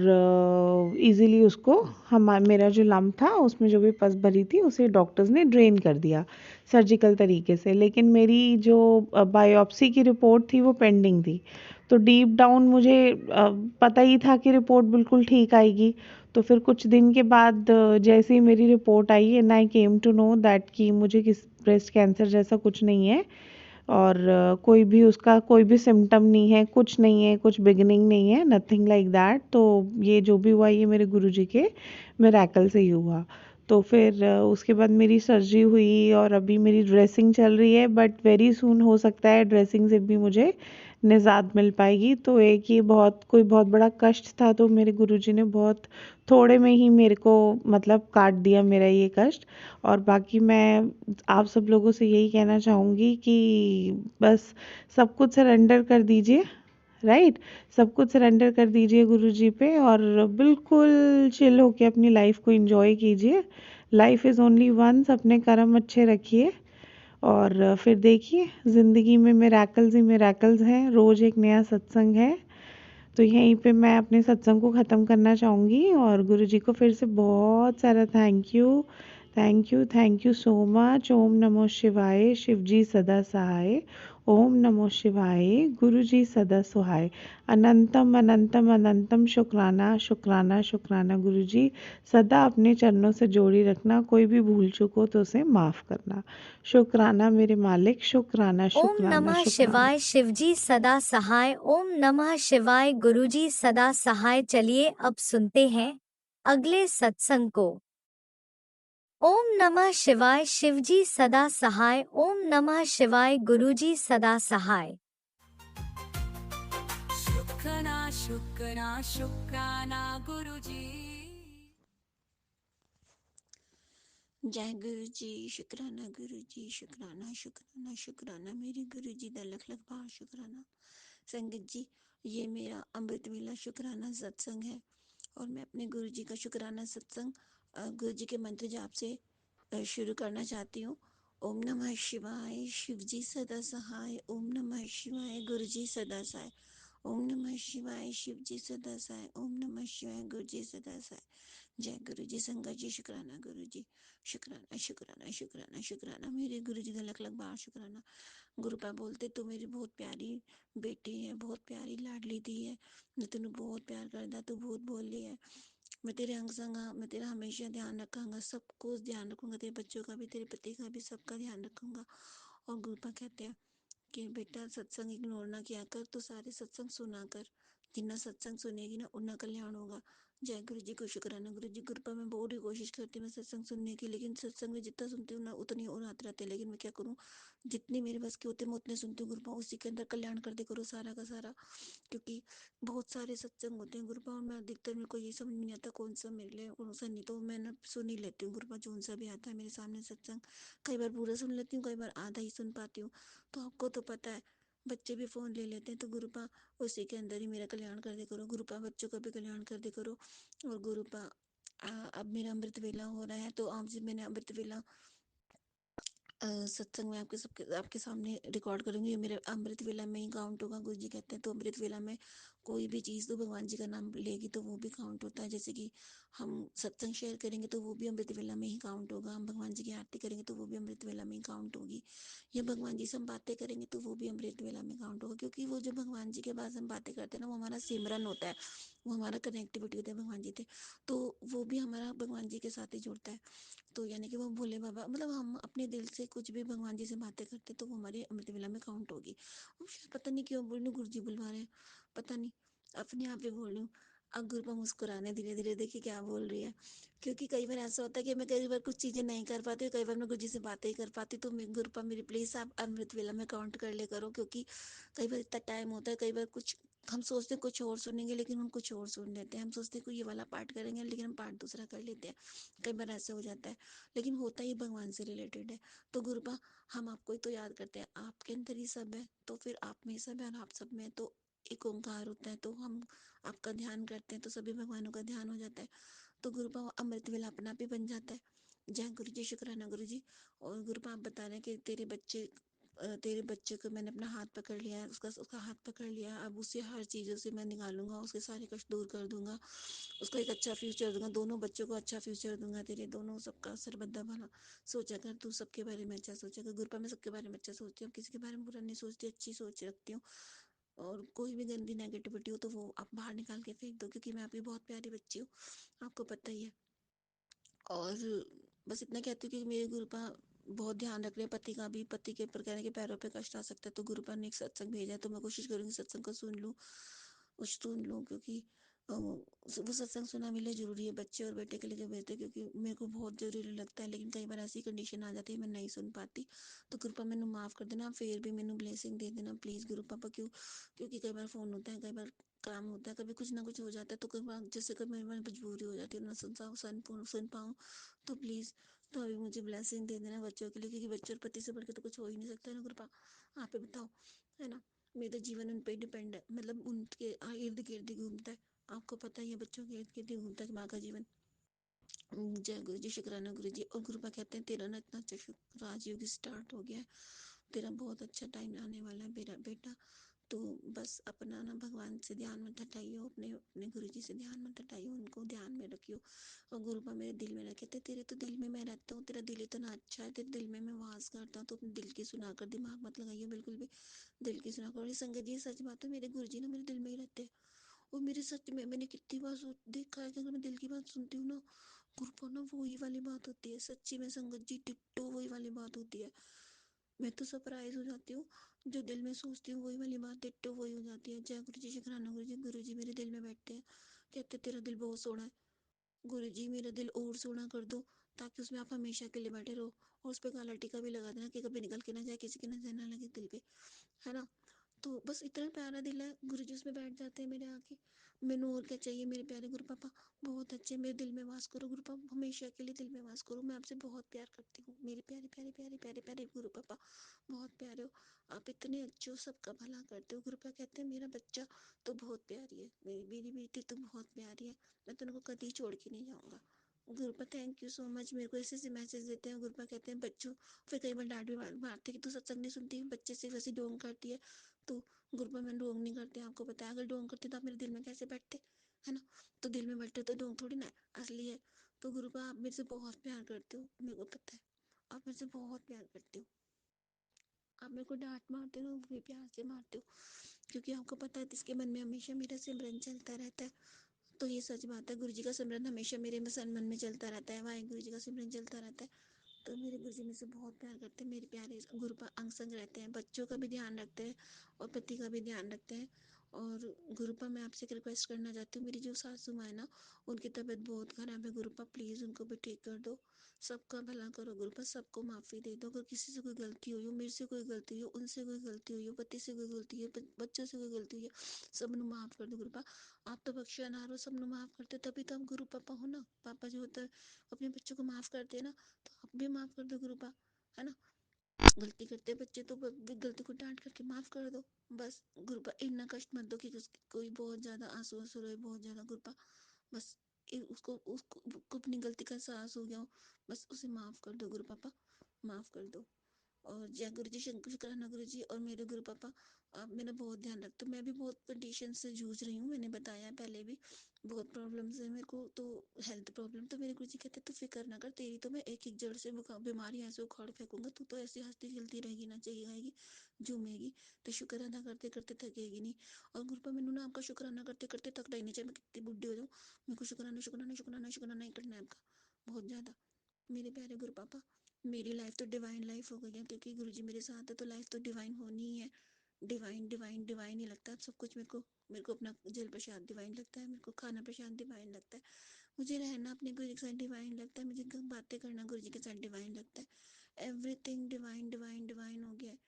इजीली उसको हम मेरा जो लम्प था उसमें जो भी पस भरी थी उसे डॉक्टर्स ने ड्रेन कर दिया सर्जिकल तरीके से। लेकिन मेरी जो बायोप्सी की रिपोर्ट थी वो पेंडिंग थी। तो डीप डाउन मुझे पता ही था कि रिपोर्ट बिल्कुल ठीक आएगी। तो फिर कुछ दिन के बाद जैसे ही मेरी रिपोर्ट आई and I came to know that कि मुझे किस ब्रेस्ट कैंसर जैसा कुछ नहीं है। और कोई भी उसका कोई भी सिम्टम नहीं है, कुछ नहीं है, कुछ बिगिनिंग नहीं है, नथिंग लाइक दैट। तो ये जो भी हुआ ये मेरे गुरुजी के मिरेकल से ही हुआ। तो फिर उसके बाद मेरी सर्जरी हुई और अभी मेरी ड्रेसिंग चल रही है। बट वेरी सून हो सकता है ड्रेसिंग से भी मुझे निजात मिल पाएगी। तो एक ये बहुत बड़ा कष्ट था तो मेरे गुरुजी ने बहुत थोड़े में ही मेरे को मतलब काट दिया मेरा ये कष्ट। और बाकी मैं आप सब लोगों से यही कहना चाहूँगी कि बस सब कुछ सरेंडर कर दीजिए, राइट। सब कुछ सरेंडर कर दीजिए गुरुजी पे और बिल्कुल चिल होके अपनी लाइफ को एंजॉय कीजिए। लाइफ इज़ ओनली वंस, अपने कर्म अच्छे रखिए और फिर देखिए ज़िंदगी में मिरेकल्स ही मिरेकल्स हैं, रोज़ एक नया सत्संग है। तो यहीं पे मैं अपने सत्संग को ख़त्म करना चाहूँगी और गुरुजी को फिर से बहुत सारा thank you, thank you, thank you so much. ओम नमो शिवाय, शिवजी सदा सहाय। ओम नमो शिवाय, गुरुजी सदा सहाय। अनंतम अनंतम अनंतम शुक्राना शुक्राना शुक्राना गुरुजी। सदा अपने चरणों से जोड़ी रखना, कोई भी भूल चूक हो तो उसे माफ़ करना। शुक्राना मेरे मालिक, शुक्राना ओम शुक्राना नमः शुक्राना। शिवाय, शिवजी सदा सहाय। ओम नमः शिवाय, गुरुजी सदा सहाय। चलिए अब सुनते हैं अगले सत्संग को। ओम नमः शिवाय, शिवजी सदा सहाय। ओम नमः शिवाय, गुरुजी सदा सहाय। शुक्राना शुक्राना शुक्राना गुरुजी जय गुरु जी। शुक्राना गुरु जी, शुक्राना शुक्राना शुक्राना मेरे गुरु जी दा लख लख बार शुक्राना। संगत जी, ये मेरा अमृत वेला शुक्राना सत्संग है और मैं अपने गुरु जी का शुक्राना सत्संग गुरु जी के मंत्र जाप से शुरू करना चाहती हूँ। ओम नमः शिवाय, शिव जी सदा सहाय। ओम नमः शिवाय, गुरु जी सदा सहाय। ओम नमः शिवाय, शिव जी सदा सहाय। ओम नमः शिवाय, गुरु जी सदा सहाय। जय गुरु जी। संगत जी शुक्राना गुरु जी। शुक्राना शुक्राना शुक्राना शुक्राना मेरे गुरु जी का लख लख बार शुक्राना। गुरुपा बोलते तू मेरी बहुत प्यारी बेटी है, बहुत प्यारी लाडली दी है, मैं तेन बहुत प्यार करदा, तू बहुत बोली है, मैं तेरे अंग संग हाँ, मैं तेरा हमेशा ध्यान रखूंगा, सबको ध्यान रखूंगा, तेरे बच्चों का भी, तेरे पति का भी, सबका ध्यान रखूंगा। और गुरुपा कहते हैं कि बेटा सत्संग इग्नोर ना किया कर, तो सारे सत्संग सुना कर, जितना सत्संग सुनेगी ना उतना कल्याण होगा। जय गुरु जी को शुक्राना गुरु जी। गुरुपा मैं बहुत ही कोशिश करती हूँ मैं सत्संग सुनने की, लेकिन सत्संग में जितना सुनती हूँ ना उतनी और आते रहते हैं, लेकिन मैं क्या करूँ, जितनी मेरे बस की होती है मैं उतने सुनती हूँ। गुरुपा उसी के अंदर कल्याण कर दे करो सारा का सारा, क्योंकि बहुत सारे सत्संग होते हैं गुरुपा, और मैं अधिकतर मेरे को ये समझ में नहीं आता कौन सा मेरे लिए कौन सा नहीं, तो मैं ना सुन ही लेती हूँ गुरुपा, जो सा भी आता है मेरे सामने सत्संग। कई बार पूरा सुन लेती हूँ, कई बार आधा ही सुन पाती हूँ। तो आपको तो पता है बच्चे भी फोन ले लेते हैं, तो गुरुपा उसी के अंदर ही मेरा कल्याण कर दे करो गुरुपा, बच्चों का भी कल्याण कर दे करो। और गुरुपा अब मेरा अमृत वेला हो रहा है, तो आपसे मैंने अमृत वेला सत्संग में आपके सामने रिकॉर्ड करूंगी, ये मेरे अमृत वेला में ही काउंट होगा। गुरु जी कहते हैं तो अमृत वेला में कोई भी चीज़ तो भगवान जी का नाम लेगी तो वो भी काउंट होता है, जैसे कि हम सत्संग शेयर करेंगे तो वो भी अमृत वेला में ही काउंट होगा, हम भगवान जी की आरती करेंगे तो वो भी अमृत वेला में ही काउंट होगी, या भगवान जी से हम बातें करेंगे तो वो भी अमृत वेला में काउंट होगा, क्योंकि वो जो भगवान जी के पास हम बातें करते हैं ना वो हमारा सिमरन होता है, वो हमारा कनेक्टिविटी होता है भगवान जी से, तो वो भी हमारा भगवान जी के साथ ही जुड़ता है। तो यानी कि वो भोले बाबा, मतलब हम अपने दिल से कुछ भी भगवान जी से बातें करते तो वो हमारे अमृत वेला में काउंट होगी। अब शायद पता नहीं क्यों बोल रही हूँ, गुरु जी बुलवा रहे हैं, पता नहीं, अपने आप ही बोल रही हूँ। अब गुरुपा मुस्कुराने धीरे धीरे, देखिए क्या बोल रही है, क्योंकि कई बार ऐसा होता है कि मैं कई बार कुछ चीजें नहीं कर पाती, कई बार मैं गुरु जी से बातें ही कर पाती, तो गुरुपा मेरी प्लीज आप अमृत वेला में काउंट कर ले करो, क्योंकि कई बार इतना टाइम होता है, कई बार कुछ हम सोचते हैं कुछ और सुनेंगे लेकिन हम कुछ और सुन लेते हैं, हम सोचते हैं कोई ये वाला पार्ट करेंगे लेकिन हम पार्ट दूसरा कर लेते हैं, कई बार ऐसे हो जाता है, लेकिन होता ही भगवान से रिलेटेड है। तो गुरुपा हम आपको ही तो याद करते हैं, आपके अंदर ही सब है, तो फिर आप में ही सब है और आप सब में है, तो एक ओंकार होता है, तो हम आपका ध्यान करते हैं तो सभी भगवानों का ध्यान हो जाता है, तो गुरुपा अमृत वेला अपना भी बन जाता है। जय गुरु जी। शुक्राना गुरु जी। और गुरुपा आप बता रहे हैं कि तेरे बच्चे को मैंने अपना हाथ पकड़ लिया है, उसका उसका हाथ पकड़ लिया, अब उसे हर चीज़ों से मैं निकालूंगा, उसके सारे कष्ट दूर कर दूंगा, उसको एक अच्छा फ्यूचर दूंगा, दोनों बच्चों को अच्छा फ्यूचर दूंगा, तेरे दोनों सबका सरबद्दा भला सोचा कर, तू सबके बारे में अच्छा सोचा कर। गुरुपा मैं सबके बारे में अच्छा सोचती हूँ, किसी के बारे में बुरा नहीं सोचती, अच्छी सोच रखती हूँ, और कोई भी गंदी नेगेटिविटी हो तो वो आप बाहर निकाल के फेंक दो, क्योंकि मैं आपकी बहुत प्यारी बच्ची हूँ, आपको पता ही है। और बस इतना कहती हूँ कि मेरे गुरुपा बहुत ध्यान रख रहे हैं पति का भी, पति के प्रकार के पैरों पे कष्ट आ सकता है, तो गुरुपा ने एक सत्संग भेजा है, तो मैं कोशिश करूंगी सत्संग को सुन लूँ, क्योंकि वो सत्संग सुना मेरे लिए जरूरी है, बच्चे और बेटे के लिए जो भेजते हैं, क्योंकि मेरे को बहुत जरूरी लगता है, लेकिन कई बार ऐसी कंडीशन आ जाती है मैं नहीं सुन पाती, तो कृपा मैंने माफ कर देना, फिर भी मैंने ब्लेसिंग दे देना प्लीज गुरु पापा, क्योंकि कई बार फोन होता है, कई बार काम होता है, कभी कुछ ना कुछ हो जाता है, तो कई बार जैसे कभी मेरी मजबूरी हो जाती है ना सुन पाऊँ, तो प्लीज तो अभी मुझे ब्लेसिंग दे देना बच्चों के लिए, क्योंकि बच्चों और पति से बढ़ के तो कुछ हो ही नहीं सकता है ना कृपा, आप ही बताओ, है ना, मेरा जीवन उन पे ही डिपेंड है, मतलब उनके इर्द गिर्द ही घूमता है, आपको पता ही है बच्चों के इर्द गिर्द ही घूमता है माँ का जीवन। जय गुरु जी। शुक्राना गुरु जी। और गुरुपा कहते हैं तेरा ना इतना अच्छा राजयोग स्टार्ट हो गया है, तेरा बहुत अच्छा टाइम आने वाला है मेरा बेटा, तो बस अपना ना भगवान से ध्यान मत हटाइयो, अपने अपने गुरु जी से ध्यान मत हटाइयो, उनको ध्यान में रखियो। और गुरुपा मेरे दिल में रखे थे, तेरे तो दिल में मैं रहता हूँ, तेरा दिल इतना अच्छा है, तेरे दिल में मैं वास करता हूँ, तो अपने दिल की सुनाकर दिमाग मत लगाइयो बिल्कुल भी, दिल की सुनाकर। और ये संगत जी सच बात है, मेरे गुरु जी ना मेरे दिल में ही रहते हैं, और मेरे सच में मैंने कितनी बार देखा है कि अगर मैं दिल की बात सुनती हूँ ना गुरुपा ना वही वाली बात होती है, सच्ची में संगत जी टिट्टो वही वाली बात होती है, मैं तो सरप्राइज हो जाती हूँ, जो दिल में सोचती हूँ वही वाली बात टिट्टो वही हो जाती है। जय गुरु जी। शुक्राना गुरु जी मेरे दिल में बैठते हैं, कहते तेरा दिल बहुत सोना है, गुरु जी मेरा दिल और सोना कर दो, ताकि उसमें आप हमेशा के लिए बैठे रहो, और उस पर काला टीका भी लगा देना कि कभी निकल के ना जाए, किसी की नजर ना लगे दिल पे, है ना। तो बस इतना प्यारा दिल है, गुरु जी उसमें बैठ जाते हैं मेरे आके, मैंने और क्या चाहिए मेरे प्यारे गुरु पापा, बहुत अच्छे, मेरे दिल में वास करो गुरु पापा, हमेशा के लिए दिल में वास करो, मैं आपसे बहुत प्यार करती हूँ मेरे प्यारे प्यारे प्यारे प्यारे प्यारे गुरु पापा, बहुत प्यारे हो आप, इतने अच्छे हो, सबका भला करते हो। गुरु पापा कहते हैं मेरा बच्चा तो बहुत प्यारी है, मेरी बेटी तो बहुत प्यारी है, मैं तुमको कभी छोड़ के नहीं जाऊंगा। गुरुपा थैंक यू सो मच, मेरे को ऐसे ऐसे मैसेज देते हैं गुरुपा, कहते हैं बच्चों, फिर कई बार डांट भी मारते कि तू सत्संग नहीं सुनती, बच्चे से वैसे डोंग करती है, तो गुरुपा मैं डोंग नहीं करती, आपको पता है, अगर डोंग करती तो आप मेरे दिल में कैसे बैठते, है ना। तो दिल में बैठे तो ढोंग थोड़ी ना है, असली है। तो गुरुपा आप मेरे से बहुत प्यार करते हो, मेरे को पता है। आप मेरे से बहुत प्यार करते हो। आप मेरे को डांट मारते हो, वो भी प्यार से मारते हो, क्योंकि आपको पता है इसके मन में हमेशा मेरा सिमरन चलता रहता है। तो ये सच बात है, गुरु जी का सिमरन हमेशा मेरे मन में चलता रहता है, वाहिगुरु जी का सिमरन चलता रहता है। तो मेरे गुरु जी मेरे से बहुत प्यार करते हैं, मेरे प्यारे गुरु पर अंग संग रहते हैं, बच्चों का भी ध्यान रखते हैं और पति का भी ध्यान रखते हैं। और गुरुपा मैं आपसे एक रिक्वेस्ट करना चाहती हूँ, मेरी जो सासू माँ है ना, उनकी तबीयत बहुत खराब है। गुरुपा प्लीज उनको भी ठीक कर दो, सबका भला करो गुरुपा, सबको माफी दे दो। अगर किसी से कोई गलती हुई हो, मेरे से कोई गलती हुई हो, उनसे कोई गलती हुई हो, पति से कोई गलती हुई हो, बच्चों से कोई गलती हुई है, सबनु माफ कर दो गुरुपा। आप तो बख्शियानार हो, सबनु माफ करते हो, तभी तो हम गुरु पापा हो ना। पापा जो होता है अपने बच्चों को माफ करते हैं ना, तो आप भी माफ कर दो गुरुपा, है ना। गलती करते हैं बच्चे तो गलती को डांट करके माफ कर दो। बस गुरुपा इतना कष्ट मत दो कि कोई बहुत ज्यादा आंसू आंसू रहे, बहुत ज्यादा गुरुपा। बस उसको अपनी गलती का एहसास हो गया हो, बस उसे माफ कर दो गुरु पापा, माफ कर दो। और जय गुरु जी, शंकर शुक्राना गुरु जी और मेरे गुरु पापा, आप मेरा बहुत ध्यान रखते हो। मैं भी बहुत कंडीशन से जूझ रही हूँ, मैंने बताया पहले भी, बहुत प्रॉब्लम्स है मेरे को तो, हेल्थ प्रॉब्लम। तो मेरे गुरु जी कहते तू फिक्र ना कर, तेरी तो मैं एक एक जड़ से बीमारी ऐसे उखाड़ फेंकूंगा, तू तो ऐसी हंसती खिलती रहेगी ना, चाहिएगी झूमेगी, तो शुक्र अदा करते करते थकेगी नहीं। और गुरु पापा मैंने ना आपका शुक्राना करते करते थकना ही नहीं, चाहे मैं कितनी बुढ़ी हो जाऊँ, मेरे को शुक्राना शुक्राना शुक्राना शुक्राना ही करना है आपका, बहुत ज्यादा। मेरे प्यारे गुरु पापा, मेरी लाइफ तो डिवाइन लाइफ हो गई है, क्योंकि गुरुजी मेरे साथ है तो लाइफ तो डिवाइन होनी ही है। डिवाइन डिवाइन डिवाइन ही लगता है सब कुछ मेरे को। मेरे को अपना जल प्रसाद डिवाइन लगता है, मेरे को खाना प्रसाद डिवाइन लगता है, मुझे रहना अपने गुरु जी के साथ डिवाइन लगता है, मुझे बातें करना गुरु जी के साथ डिवाइन लगता है। एवरीथिंग डिवाइन डिवाइन डिवाइन हो गया है।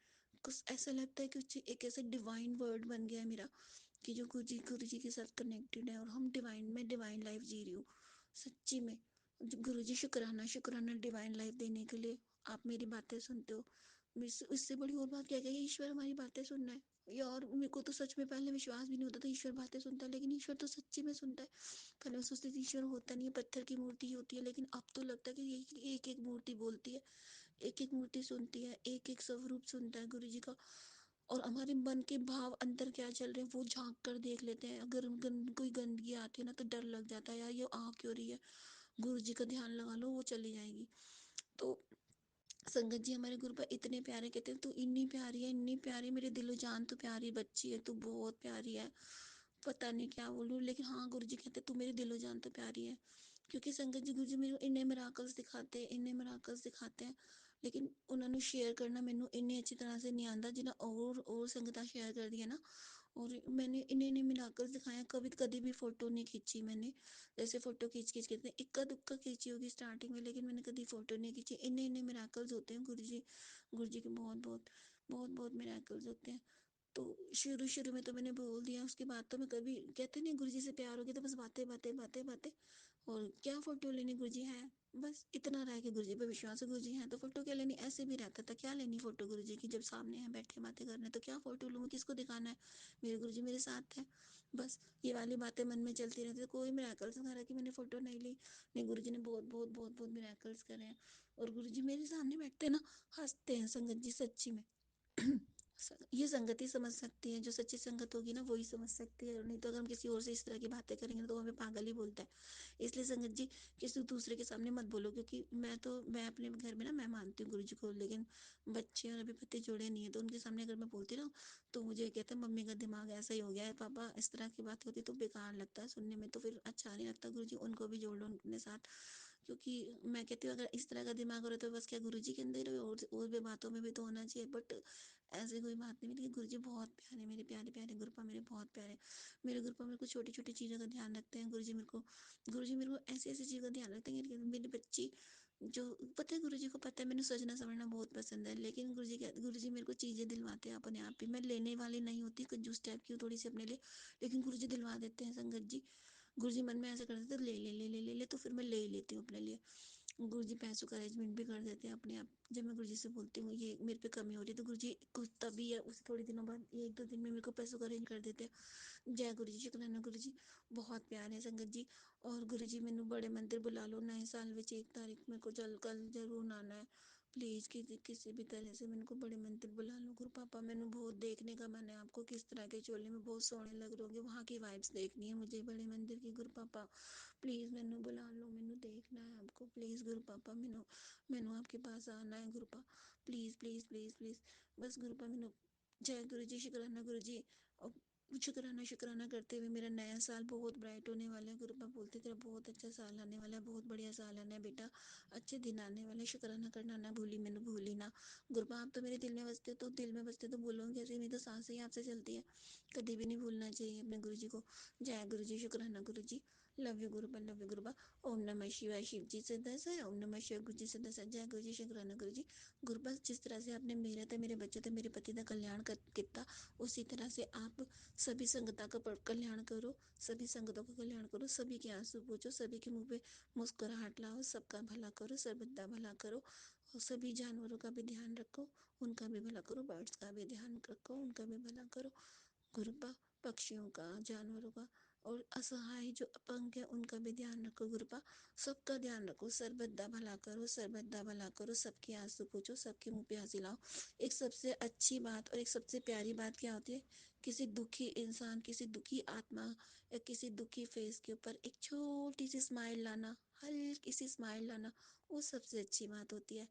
कुछ ऐसा लगता है कि एक ऐसा डिवाइन वर्ड बन गया है मेरा, कि जो गुरु जी के साथ कनेक्टेड है, और हम डिवाइन, मैं डिवाइन लाइफ जी रही हूँ सच्ची में। गुरु जी शुक्राना शुक्राना डिवाइन लाइफ देने के लिए, आप मेरी बातें सुनते हो। इससे बड़ी और बात क्या है, ईश्वर हमारी बातें सुन रहा है। यार मेरे को तो सच में पहले विश्वास भी नहीं होता था ईश्वर बातें सुनता है, लेकिन ईश्वर तो सच्ची में सुनता है। पहले मैं सोचती थी ईश्वर होता नहीं है, पत्थर की मूर्ति ही होती है, लेकिन अब तो लगता है कि एक एक मूर्ति बोलती है, एक एक मूर्ति सुनती है, एक एक स्वरूप सुनता है गुरु जी का। और हमारे मन के भाव अंदर क्या चल रहे हैं वो झांक कर देख लेते हैं। अगर कोई गंदगी आती है ना, तो डर लग जाता है, यार ये आ क्यों रही है, गुरु जी का ध्यान लगा लो वो चली जाएगी। तो संगत जी हमारे गुरु पर इतने प्यारे, कहते हैं तू इतनी प्यारी है, इतनी प्यारी, मेरे दिलो जान तू प्यारी बच्ची है, तू बहुत प्यारी है। पता नहीं क्या बोलूं, लेकिन हाँ गुरु जी कहते तू मेरे दिलो जान तो प्यारी है। क्योंकि संगत जी गुरु जी मेरे इन्ने मिराकल्स दिखाते हैं, इन्ने मिराकल्स दिखाते हैं, लेकिन उन्होंने शेयर करना मैनू इन्नी अच्छी तरह से नहीं आता जिन्हें और संगत शेयर कर दिया ना। और मैंने इन्हें इन्हें मिराकल्स दिखाया, कभी कभी भी फोटो नहीं खींची मैंने। जैसे फोटो खींच खींच के इक्का दुक्का खींची होगी स्टार्टिंग में, लेकिन मैंने कभी फोटो नहीं खींची। इन्ने इन्ने मिराकल्स होते हैं गुरु जी के बहुत बहुत बहुत बहुत मिराकल्स होते हैं। तो शुरू शुरू में तो मैंने बोल दिया, उसके बाद तो मैं कभी, कहते नहीं गुरु जी से प्यार हो गया तो बस बातें बातें बातें बातें, और क्या फोटो लेनी, गुरु जी है, बस इतना रह के गुरु जी पे विश्वास है, गुरु जी है तो फोटो क्या लेनी, ऐसे भी रहता था, क्या लेनी फोटो गुरु जी की, जब सामने है बैठे बातें करने तो क्या फोटो लूँ, किसको दिखाना है, मेरे गुरु जी मेरे साथ है। बस ये वाली बातें मन में चलती रहती, तो कोई मिराकल्स वगैरह की मैंने फोटो नहीं ली। नहीं, गुरु जी ने बहुत बहुत बहुत बहुत मिराकल्स करे हैं। और गुरु जी मेरे सामने बैठते हैं ना, हंसते हैं संगत जी सच्ची में। ये संगत ही समझ सकती है, जो सच्ची संगत होगी ना वही समझ सकती है, नहीं तो अगर हम किसी और से इस तरह की बातें करेंगे तो हमें पागल ही बोलता है। इसलिए संगत जी किसी दूसरे के सामने मत बोलो, क्योंकि मैं अपने घर में ना मैं मानती हूँ गुरु जी को, लेकिन बच्चे और अभी पति जोड़े नहीं है, तो उनके सामने अगर मैं बोलती ना तो मुझे कहते हैं मम्मी का दिमाग ऐसा ही हो गया है पापा, इस तरह की बात होती तो बेकार लगता है सुनने में, तो फिर अच्छा नहीं लगता। गुरु जी उनको भी जोड़ लो अपने साथ, क्योंकि मैं कहती हूँ अगर इस तरह का दिमाग हो रहा है तो बस क्या गुरु जी के अंदर ही और भी बातों में भी तो होना चाहिए, बट ऐसे कोई बात नहीं। मेरे गुरु जी बहुत प्यारे, मेरे प्यारे प्यारे गुरुपा मेरे बहुत प्यारे। मेरे गुरुपा मेरे को छोटी छोटी चीज़ों का ध्यान रखते हैं। गुरु जी मेरे को ऐसी ऐसी चीज़ों का ध्यान रखते हैं कि मेरी बच्ची जो, पता है गुरु जी को पता है मैंने सजना संवरना बहुत पसंद है, लेकिन गुरु जी मेरे को चीज़ें दिलवाते हैं अपने आप ही, मैं लेने वाली नहीं होती, कंजूस टाइप की हूँ थोड़ी सी अपने लिए, लेकिन गुरु जी दिलवा देते हैं संगत जी। गुरु जी मन में ऐसा कर देते हैं, ले ले ले ले ले ले, तो फिर मैं ले ही लेती हूँ अपने लिए। गुरु जी पैसों का अरेंजमेंट भी कर देते हैं अपने आप। जब मैं गुरु जी से बोलती हूँ ये मेरे पे कमी हो रही है, तो गुरु जी कुछ तभी है उस थोड़ी दिनों बाद, एक दो दिन में मेरे को पैसों का अरेंज कर देते हैं। जय गुरु जी, शुक्राना गुरु जी, बहुत प्यार है संगत जी। और गुरु जी मैनू बड़े मंदिर बुला लो, नए साल विच 1 तारीख मेरे को कल जरूर आना है। प्लीज़ किसी भी तरह से मैंने को बड़े मंदिर बुला लो गुरु पापा। मैंने बहुत देखने का मन है आपको, किस तरह के चोले में बहुत सोहने लग रहे होंगे, वहाँ की वाइब्स देखनी है मुझे बड़े मंदिर की गुरु पापा। प्लीज़ मैनू बुला लो, मैनू देखना है आपको प्लीज़ गुरु पापा। मैनू मैनू आपके पास आना है गुरु पापा, प्लीज़ प्लीज़ प्लीज़ प्लीज़ बस गुरु पापा मैनू। जय गुरु जी, शुक्राना गुरु जी। और शुक्राना शुक्राना करते हुए मेरा नया साल बहुत ब्राइट होने वाला है गुरु पापा। बोलते तेरा बहुत अच्छा साल आने वाला है, बहुत बढ़िया साल आना है बेटा, अच्छे दिन आने वाले। शुक्राना करना ना भूली, मैनू भूली ना गुरु पापा। आप तो मेरे दिल में बसते, तो दिल में बसते तो बोलोगे कैसे, मेरी तो सांसें ही आपसे चलती है। कभी भी नहीं भूलना चाहिए अपने गुरु जी को। जय गुरु जी, शुक्राना Guru ji. Love you Guruba, love you Guruba. ओम नमः शिवाय, शिव जी से 10 है। ओम नमः शिवाय, गुरु जी से 10 है। जय गुरु जी, शुक्राना गुरु जी। गुरुबा जिस तरह से आपने मेरे ते मेरे बच्चे ते मेरे पति का कल्याण किया, उसी तरह से आप सभी संगता का कल्याण करो, सभी संगतों का कल्याण करो, सभी के आंसू पोंछो, सभी के मुंह पे मुस्कुराहट लाओ, सबका भला करो, सर्वदा भला करो। और सभी जानवरों का भी ध्यान रखो, उनका भी भला करो। बर्ड्स का भी ध्यान रखो, उनका भी भला करो गुरुपा। पक्षियों का, जानवरों का, और असहाय जो अपंग है उनका भी ध्यान रखो गुरुपा। सबका ध्यान रखो, सर्वदा भला करो, सर्वदा भला करो, सबके आंसू पोंछो, सबके मुंह पे हंसी लाओ। एक सबसे अच्छी बात और एक सबसे प्यारी बात क्या होती है, किसी दुखी इंसान, किसी दुखी आत्मा या किसी दुखी फेस के ऊपर एक छोटी सी स्माइल लाना, हल्की सी स्माइल लाना, वो सबसे अच्छी बात होती है।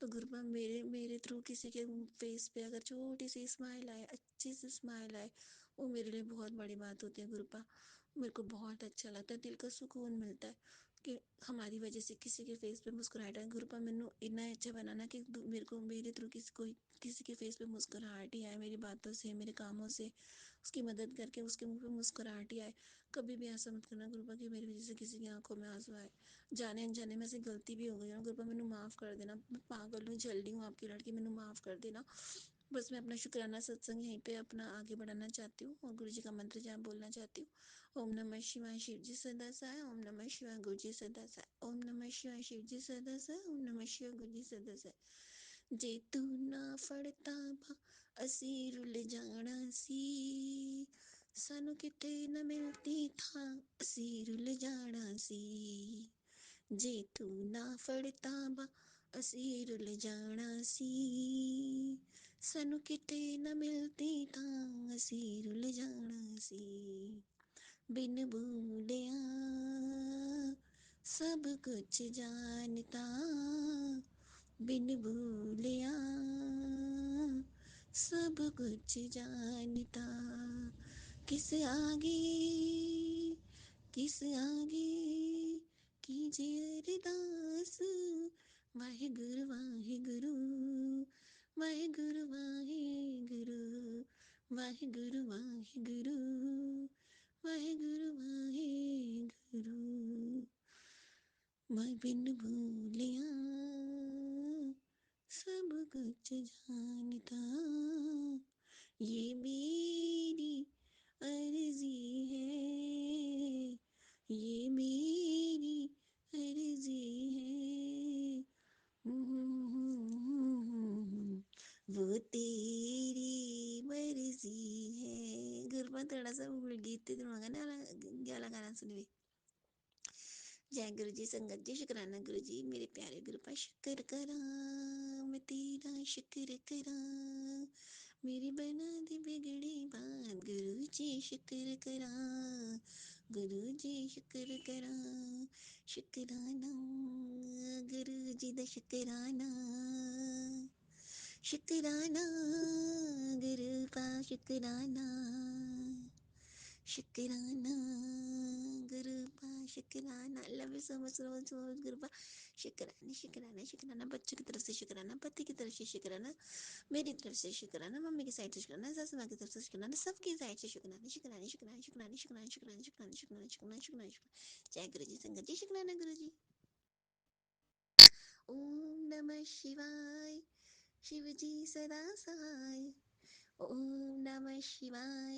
तो गुरुपा मेरे मेरे थ्रू किसी के फेस पे अगर छोटी सी स्माइल आए, अच्छी सी स्माइल आए, वो मेरे लिए बहुत बड़ी बात होती है गुरुपा। मेरे को बहुत अच्छा लगता है, दिल का सुकून मिलता है कि हमारी वजह से किसी के फेस पे मुस्कुराहट है। गुरुपा मैनू इतना अच्छा बनाना कि मेरे को मेरे थ्रू किसी के फेस पे मुस्कुराहट ही आए, मेरी बातों से, मेरे कामों से, उसकी मदद करके उसके मुंह पे मुस्कुराहट ही आए। कभी भी ऐसा मत करना गुरुपा कि मेरी वजह से किसी की आंखों में आंसू आए। जाने अनजाने में से गलती भी हो गई ना गुरुपा, मैनू माफ़ कर देना। मैं पागल हूँ, जल्दी हूँ आपकी लड़की, मैनू माफ़ कर देना। बस मैं अपना शुक्राना सत्संग यहीं पे अपना आगे बढ़ाना चाहती हूँ और गुरु जी का मंत्र जाप बोलना चाहती हूँ। ओम नमः शिवाय, शिव जी सदा सहाय। ओम नमः शिवाय, गुरु जी सदा सहाय। ओम नमः शिवाय, शिव जी सदा सहाय। ओम नमः शिवाय, गुरु जी सदा सहाय। जे तू ना फड़ता भा असी रुल जाना सी, सानू किते न मिलती था असी रुल जाना सी। जे तू ना फड़ता बा असी रुल जाना सी, सानू किते न मिलती ਤਾਂ असी रुल जाना सी। बिन भूलिया सब कुछ जानता, बिन भूलिया सब कुछ जानता। किस आगे किस आगे कीजिए अरदास, वाहे गुरु वाहे गुरु, वाहे गुरु वाहे गुरु, वाहे गुरु वाहे गुरु, वाहे गुरु वाहे गुरु। मैं बिन भूलिया सब कुछ जानता, ये मेरी अर्जी है, ये मेरी अर्जी है। वो तेरी मर्जी है। गुरुपा थोड़ा सा गीत गाना गाना गाना सुनिए। जय गुरु जी, संगत जी, शुक्राना गुरु जी। मेरे प्यारे गुरुपा शुक्र करा, मैं तेरा शुक्र करा, मेरी बना दी बिगड़ी बात। गुरु जी शुक्र करा, गुरु जी शुक्र करा, शुक्राना गुरु जी दा शुक्राना, शुक्राना गुरु का शुक्राना, शुक्राना गुरु पा शुक्राना। लव यू सो मच गुरु पा। शुक्राना शुक्राना शुक्राना, बच्चों की तरफ से शुक्राना, पति की तरफ से शुक्राना, मेरी तरफ से शुक्राना, मम्मी की साइड से शुक्राना, सासू माँ की तरफ से शुक्राना, सबकी साइड से शुक्राना शुक्राना शुक्राना शुक्राना शुक्राना शुक्राना शुक्राना शुक्राना शुक्राना शुक्राना शुक्राना। जय गुरु जी, संगत जी, शुक्राना गुरु जी। ओम नमः शिवाय, शिव जी सदा सहाय। ओम नमः शिवाय,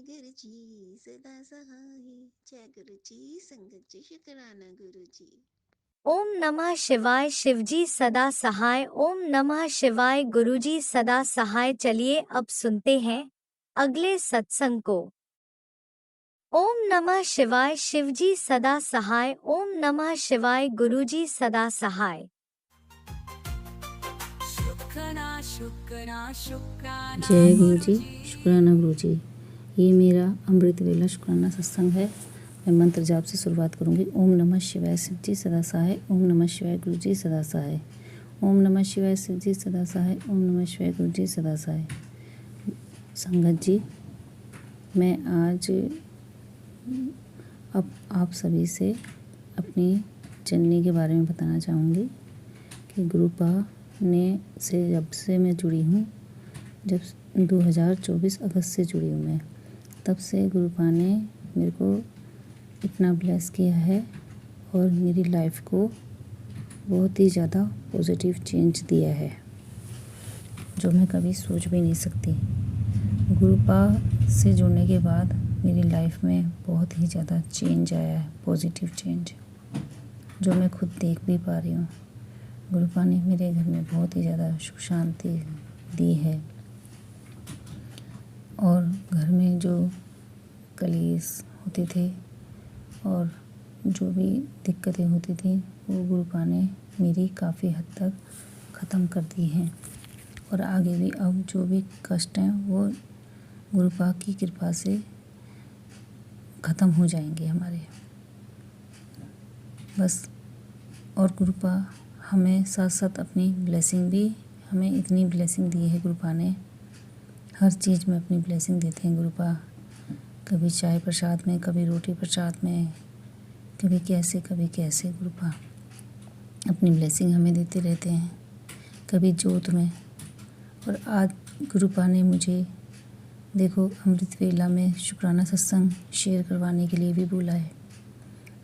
गुरु जी सदा सहाय। जय गुरु जी, संगत जी, शुक्राना गुरु जी। ओम नमः शिवाय, शिवजी सदा सहाय। ओम नमः शिवाय, गुरुजी सदा सहाय। चलिए अब सुनते हैं अगले सत्संग को। ओम नमः शिवाय, शिवजी सदा सहाय। ओम नमः शिवाय, गुरुजी सदा सहाय। जय गुरु जी, शुक्राना गुरु जी। ये मेरा अमृत वेला शुक्राना सत्संग है। मैं मंत्र जाप से शुरुआत करूंगी। ओम नमः शिवाय शिव जी सदा सहाय। ओम नमः शिवाय गुरु जी सदा सहाय। ओम नमः शिवाय शिव जी सदा सहाय। ओम नमः शिवाय गुरु जी सदा सहाय। संगत जी, मैं आज अब आप सभी से अपनी जर्नी के बारे में बताना चाहूँगी कि गुरुपा ने से जब से मैं जुड़ी हूँ, जब 2024 अगस्त से जुड़ी हूँ मैं, तब से गुरुपा ने मेरे को इतना ब्लेस किया है और मेरी लाइफ को बहुत ही ज़्यादा पॉजिटिव चेंज दिया है, जो मैं कभी सोच भी नहीं सकती। गुरुपा से जुड़ने के बाद मेरी लाइफ में बहुत ही ज़्यादा चेंज आया है, पॉजिटिव चेंज, जो मैं खुद देख भी पा रही हूँ। गुरुपा ने मेरे घर में बहुत ही ज़्यादा सुख शांति दी है और घर में जो कलेश होते थे और जो भी दिक्कतें होती थी, वो गुरुपा ने मेरी काफ़ी हद तक ख़त्म कर दी हैं। और आगे भी अब जो भी कष्ट हैं वो गुरुपा की कृपा से ख़त्म हो जाएंगे हमारे, बस। और गुरुपा हमें साथ साथ अपनी ब्लेसिंग भी, हमें इतनी ब्लेसिंग दी है गुरुपा ने, हर चीज़ में अपनी ब्लेसिंग देते हैं गुरुपा। कभी चाय प्रसाद में, कभी रोटी प्रसाद में, कभी कैसे गुरुपा अपनी ब्लेसिंग हमें देते रहते हैं, कभी जोत में। और आज गुरुपा ने मुझे देखो अमृत वेला में शुक्राना सत्संग शेयर करवाने के लिए भी बोला है,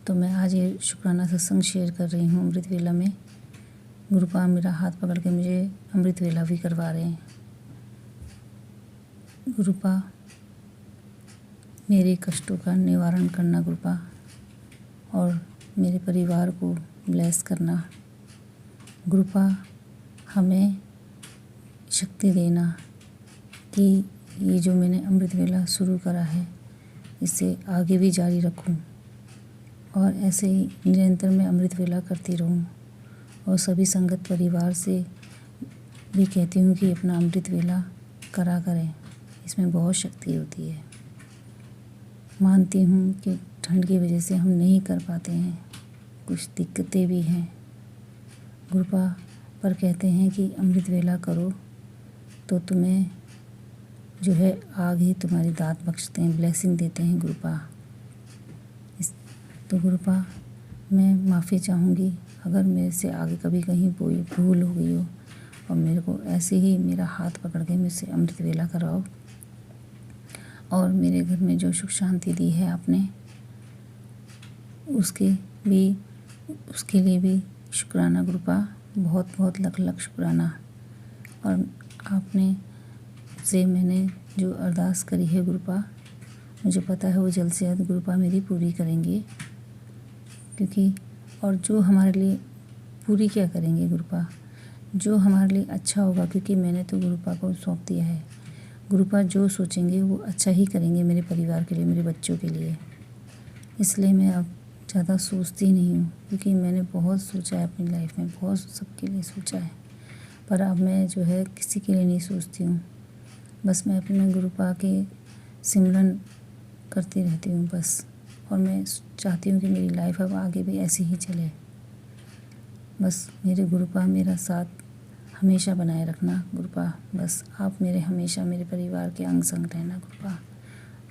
तो मैं आज ये शुक्राना सत्संग शेयर कर रही हूँ अमृत वेला में। गुरुपा मेरा हाथ पकड़ के मुझे अमृत वेला भी करवा रहे हैं। गुरुपा मेरे कष्टों का निवारण करना गुरुपा, और मेरे परिवार को ब्लेस करना गुरुपा, हमें शक्ति देना कि ये जो मैंने अमृत वेला शुरू करा है इसे आगे भी जारी रखूं और ऐसे ही निरंतर मैं अमृत वेला करती रहूं। और सभी संगत परिवार से भी कहती हूँ कि अपना अमृत वेला करा करें, इसमें बहुत शक्ति होती है। मानती हूँ कि ठंड की वजह से हम नहीं कर पाते हैं, कुछ दिक्कतें भी हैं गुरुपा, पर कहते हैं कि अमृत वेला करो तो तुम्हें जो है आग ही तुम्हारी दात बख्शते हैं, ब्लेसिंग देते हैं गुरुपा। तो गुरुपा मैं माफ़ी चाहूँगी अगर मेरे से आगे कभी कहीं कोई भूल हो गई हो, और मेरे को ऐसे ही मेरा हाथ पकड़ के मुझसे अमृत वेला कराओ। और मेरे घर में जो सुख शांति दी है आपने, उसके लिए भी शुक्राना गुरुपा, बहुत बहुत लख लख शुक्राना। और आपने से मैंने जो अरदास करी है गुरुपा, मुझे पता है वो जल्द से जल्द गुरुपा मेरी पूरी करेंगे, क्योंकि और जो हमारे लिए पूरी क्या करेंगे गुरुपा, जो हमारे लिए अच्छा होगा, क्योंकि मैंने तो गुरुपा को सौंप दिया है। गुरुपा जो सोचेंगे वो अच्छा ही करेंगे मेरे परिवार के लिए, मेरे बच्चों के लिए। इसलिए मैं अब ज़्यादा सोचती नहीं हूँ, क्योंकि मैंने बहुत सोचा है अपनी लाइफ में, बहुत सबके लिए सोचा है, पर अब मैं जो है किसी के लिए नहीं सोचती हूँ। बस मैं अपने गुरुपा के सिमरन करती रहती हूँ बस। और मैं चाहती हूँ कि मेरी लाइफ अब आगे भी ऐसी ही चले। बस मेरे गुरुपा मेरा साथ हमेशा बनाए रखना गुरुपा, बस आप मेरे हमेशा मेरे परिवार के अंग संग रहना गुरुपा,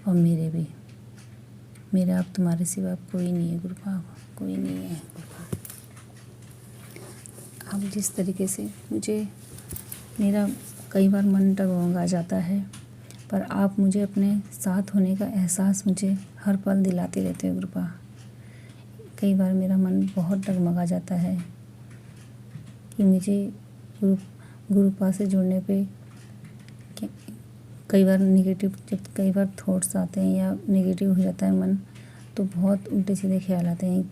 और मेरे भी, मेरा अब तुम्हारे सिवा कोई नहीं है गुरुपा, कोई नहीं है गुरुपा। आप जिस तरीके से मुझे, मेरा कई बार मन डगमगा जाता है, पर आप मुझे अपने साथ होने का एहसास मुझे हर पल दिलाते रहते हो गुरुपा। कई बार मेरा मन बहुत डगमगा जाता है कि मुझे गुरुपा से जुड़ने पे कई बार नेगेटिव, जब कई बार थॉट्स आते हैं या नेगेटिव हो जाता है मन, तो बहुत उल्टे सीधे ख्याल आते हैं,